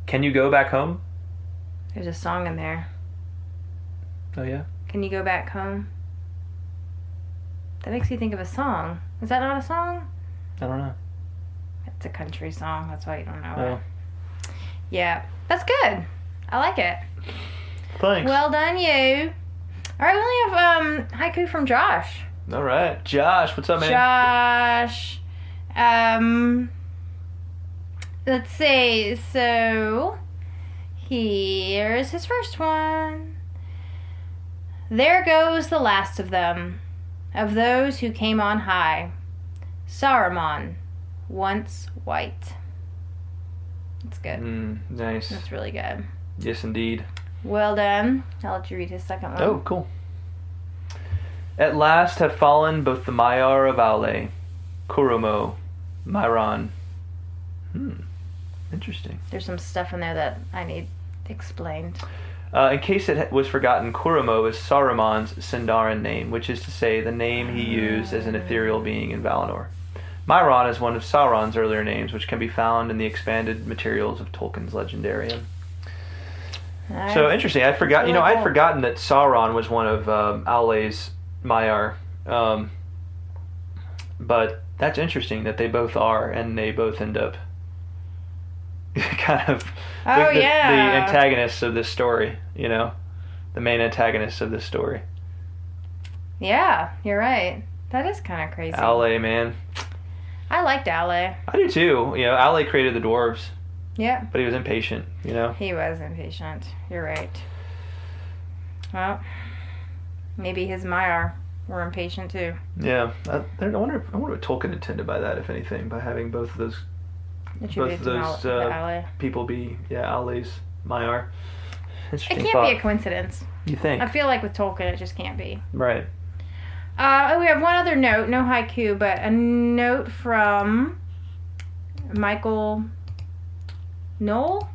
Can you go back home? There's a song in there. Oh, yeah? Can you go back home? That makes you think of a song. Is that not a song? I don't know. It's a country song. That's why you don't know Oh. it. Yeah. That's good. I like it. Thanks. Well done, you. All right, we only have haiku from Josh. All right. Josh, what's up, man? Josh. Let's see. So, here's his first one. There goes the last of them, of those who came on high. Saruman, once white. That's good. Nice. That's really good. Yes, indeed. Well done. I'll let you read his second one. Oh, cool. At last have fallen both the Maiar of Aule, Kurumo, Myron. Interesting. There's some stuff in there that I need explained. In case it was forgotten, Kurumo is Saruman's Sindarin name, which is to say the name he used as an ethereal being in Valinor. Myron is one of Sauron's earlier names, which can be found in the expanded materials of Tolkien's Legendarium. So interesting. I'd forgotten that Sauron was one of Aule's Maiar. But that's interesting that they both are, and they both end up kind of the antagonists of this story, you know? The main antagonists of this story. Yeah, you're right. That is kind of crazy. Ale, man. I liked Ale. I do too. You know, Ale created the dwarves. Yeah. But he was impatient, you know? He was impatient. You're right. Well, maybe his Maiar were impatient too. Yeah. I wonder what Tolkien intended by that, if anything, by having both of those people be, Ale's Maiar. Interesting It can't be a coincidence. You think? I feel like with Tolkien, it just can't be. Right. We have one other note, no haiku, but a note from Michael Noel?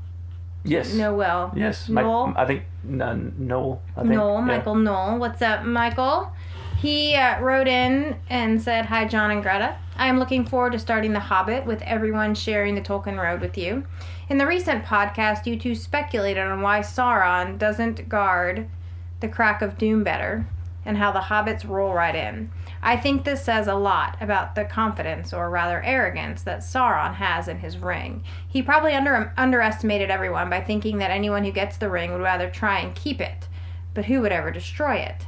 Yes. Noel. Yes. Noel. I think Noel. Noel. Michael Noel. What's up, Michael? He wrote in and said, "Hi, John and Greta. I am looking forward to starting The Hobbit with everyone sharing the Tolkien road with you. In the recent podcast, you two speculated on why Sauron doesn't guard the Crack of Doom better and how the hobbits roll right in. I think this says a lot about the confidence, or rather arrogance, that Sauron has in his ring. He probably underestimated everyone by thinking that anyone who gets the ring would rather try and keep it. But who would ever destroy it?"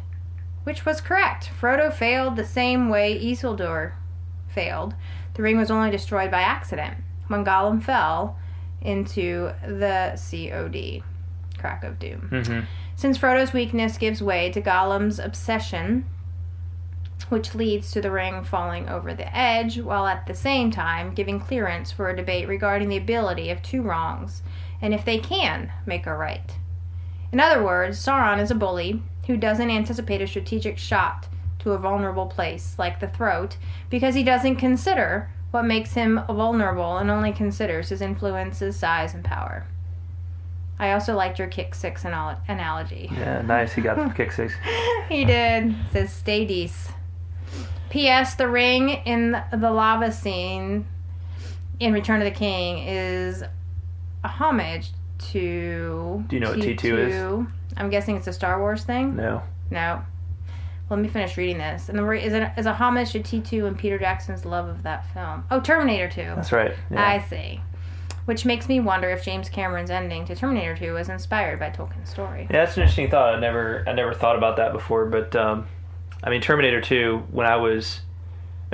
Which was correct. Frodo failed the same way Isildur failed. The ring was only destroyed by accident, when Gollum fell into the COD, Crack of Doom. Mm-hmm. Since Frodo's weakness gives way to Gollum's obsession, which leads to the ring falling over the edge, while at the same time giving clearance for a debate regarding the ability of two wrongs, and if they can make a right. In other words, Sauron is a bully who doesn't anticipate a strategic shot to a vulnerable place, like the throat, because he doesn't consider what makes him vulnerable and only considers his influence, his size, and power. I also liked your Bk6 analogy. Yeah, nice. He got the Bk6. He did. It says, "Stay dece." P.S. The ring in the lava scene in Return of the King is a homage to... Do you know what T2 is? I'm guessing it's a Star Wars thing? No. Let me finish reading this. And the is a homage to T2 and Peter Jackson's love of that film. Oh, Terminator 2. That's right. Yeah. I see. Which makes me wonder if James Cameron's ending to Terminator 2 was inspired by Tolkien's story. Yeah, that's an interesting thought. I never thought about that before, but I mean, Terminator 2.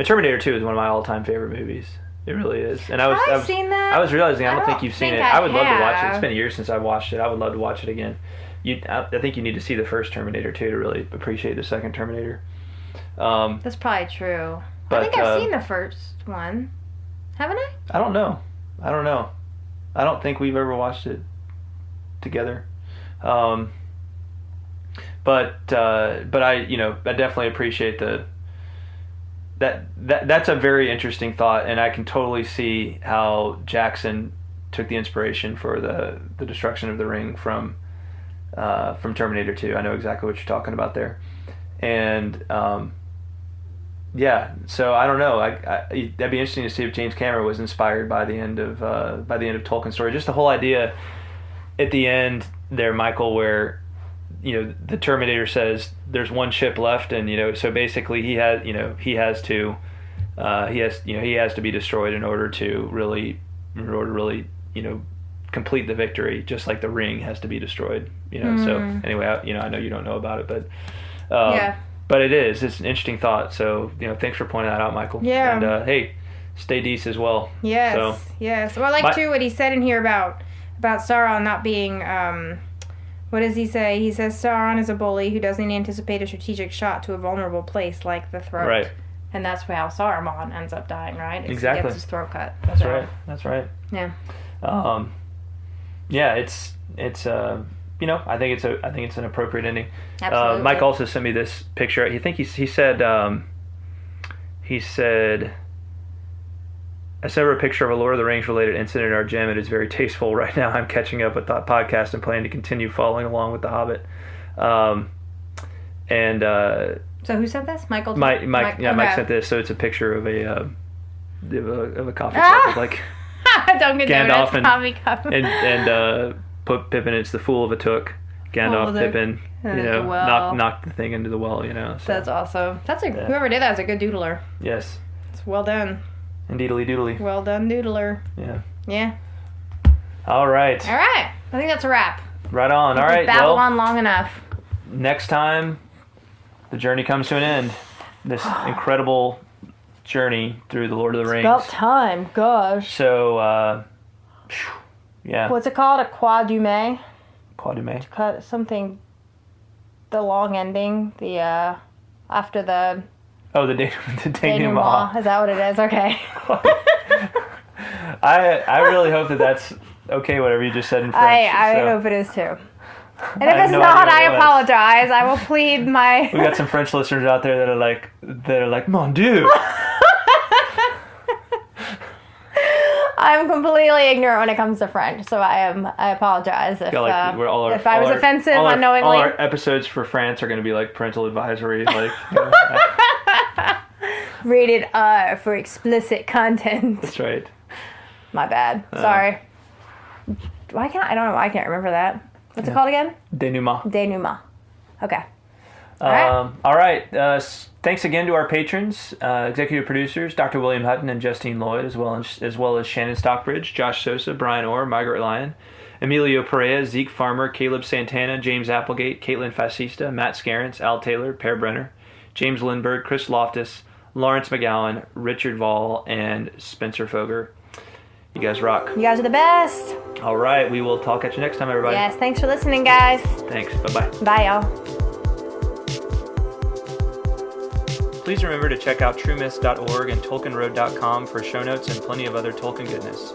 Terminator 2 is one of my all-time favorite movies. It really is. And I've seen that. I was realizing I don't think you've seen it. I would love to watch it. It's been years since I've watched it. I would love to watch it again. I think you need to see the first Terminator 2 to really appreciate the second Terminator. That's probably true. But, I think I've seen the first one. Haven't I? I don't know. I don't think we've ever watched it together. But I definitely appreciate that's a very interesting thought, and I can totally see how Jackson took the inspiration for the destruction of the ring from Terminator 2. I know exactly what you're talking about there. And so I don't know. That'd be interesting to see if James Cameron was inspired by the end of Tolkien's story. Just the whole idea at the end there, Michael, where the Terminator says there's one ship left, and so basically he has to be destroyed in order to really complete the victory, just like the ring has to be destroyed. So anyway, I know you don't know about it, but but it's an interesting thought. So thanks for pointing that out, Michael. Yeah. And hey, stay decent as well. Yes. So, yes. Well, I like too what he said in here about Sauron not being. What does he say? He says Sauron is a bully who doesn't anticipate a strategic shot to a vulnerable place like the throat. Right. And that's how Saruman ends up dying, right? Exactly. He gets his throat cut. That's right. That's right. Yeah. I think it's an appropriate ending. Absolutely. Mike also sent me this picture. He said I sent her a picture of a Lord of the Rings related incident in our gym. It is very tasteful right now. I'm catching up with that podcast and plan to continue following along with The Hobbit. So who sent this? Michael? Mike sent this. So it's a picture of a coffee cup with like Don't get Gandalf coffee cup. and Pippin. It's the fool of a took. Gandalf, Pippin. Knocked the thing into the well. So. That's awesome. Whoever did that is a good doodler. Yes. It's well done. Indeedly doodly. Well done, doodler. Yeah. Yeah. All right. I think that's a wrap. Right on. All right. Babble on long enough. Next time, the journey comes to an end. this incredible journey through the Lord of the Rings. About time, gosh. So, yeah. What's it called? A quadume? Quadume. Cut something. The long ending. The after the. Oh, the denouement. Is that what it is? Okay. I really hope that's okay. Whatever you just said in French. I hope it is too. And if it's not, I apologize. I will plead my. We got some French listeners out there that are like, Mon Dieu. I'm completely ignorant when it comes to French, so I apologize if if I was offensive unknowingly. All our episodes for France are going to be like parental advisory, like. Rated R for explicit content. That's right. My bad. Sorry. I don't know why I can't remember that. What's it called again? Denouement. Okay. All right. Thanks again to our patrons, executive producers, Dr. William Hutton and Justine Lloyd, as well as Shannon Stockbridge, Josh Sosa, Brian Orr, Margaret Lyon, Emilio Perea, Zeke Farmer, Caleb Santana, James Applegate, Caitlin Fascista, Matt Scarrance, Al Taylor, Per Brenner, James Lindbergh, Chris Loftus, Lawrence McGowan, Richard Vall, and Spencer Foger. You guys rock. You guys are the best. All right. We will talk at you next time, everybody. Yes. Thanks for listening, guys. Thanks. Bye-bye. Bye, y'all. Please remember to check out truemyths.org and tolkienroad.com for show notes and plenty of other Tolkien goodness.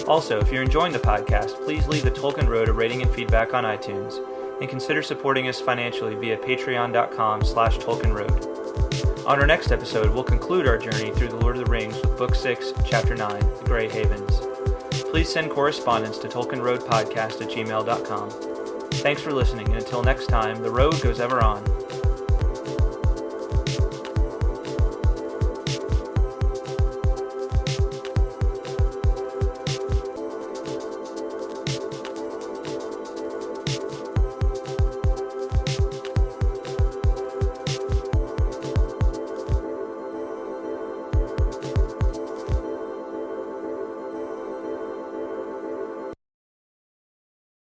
Also, if you're enjoying the podcast, please leave the Tolkien Road a rating and feedback on iTunes, and consider supporting us financially via patreon.com/TolkienRoad. On our next episode, we'll conclude our journey through the Lord of the Rings with Book 6, Chapter 9, The Grey Havens. Please send correspondence to tolkienroadpodcast@gmail.com. Thanks for listening, and until next time, the road goes ever on.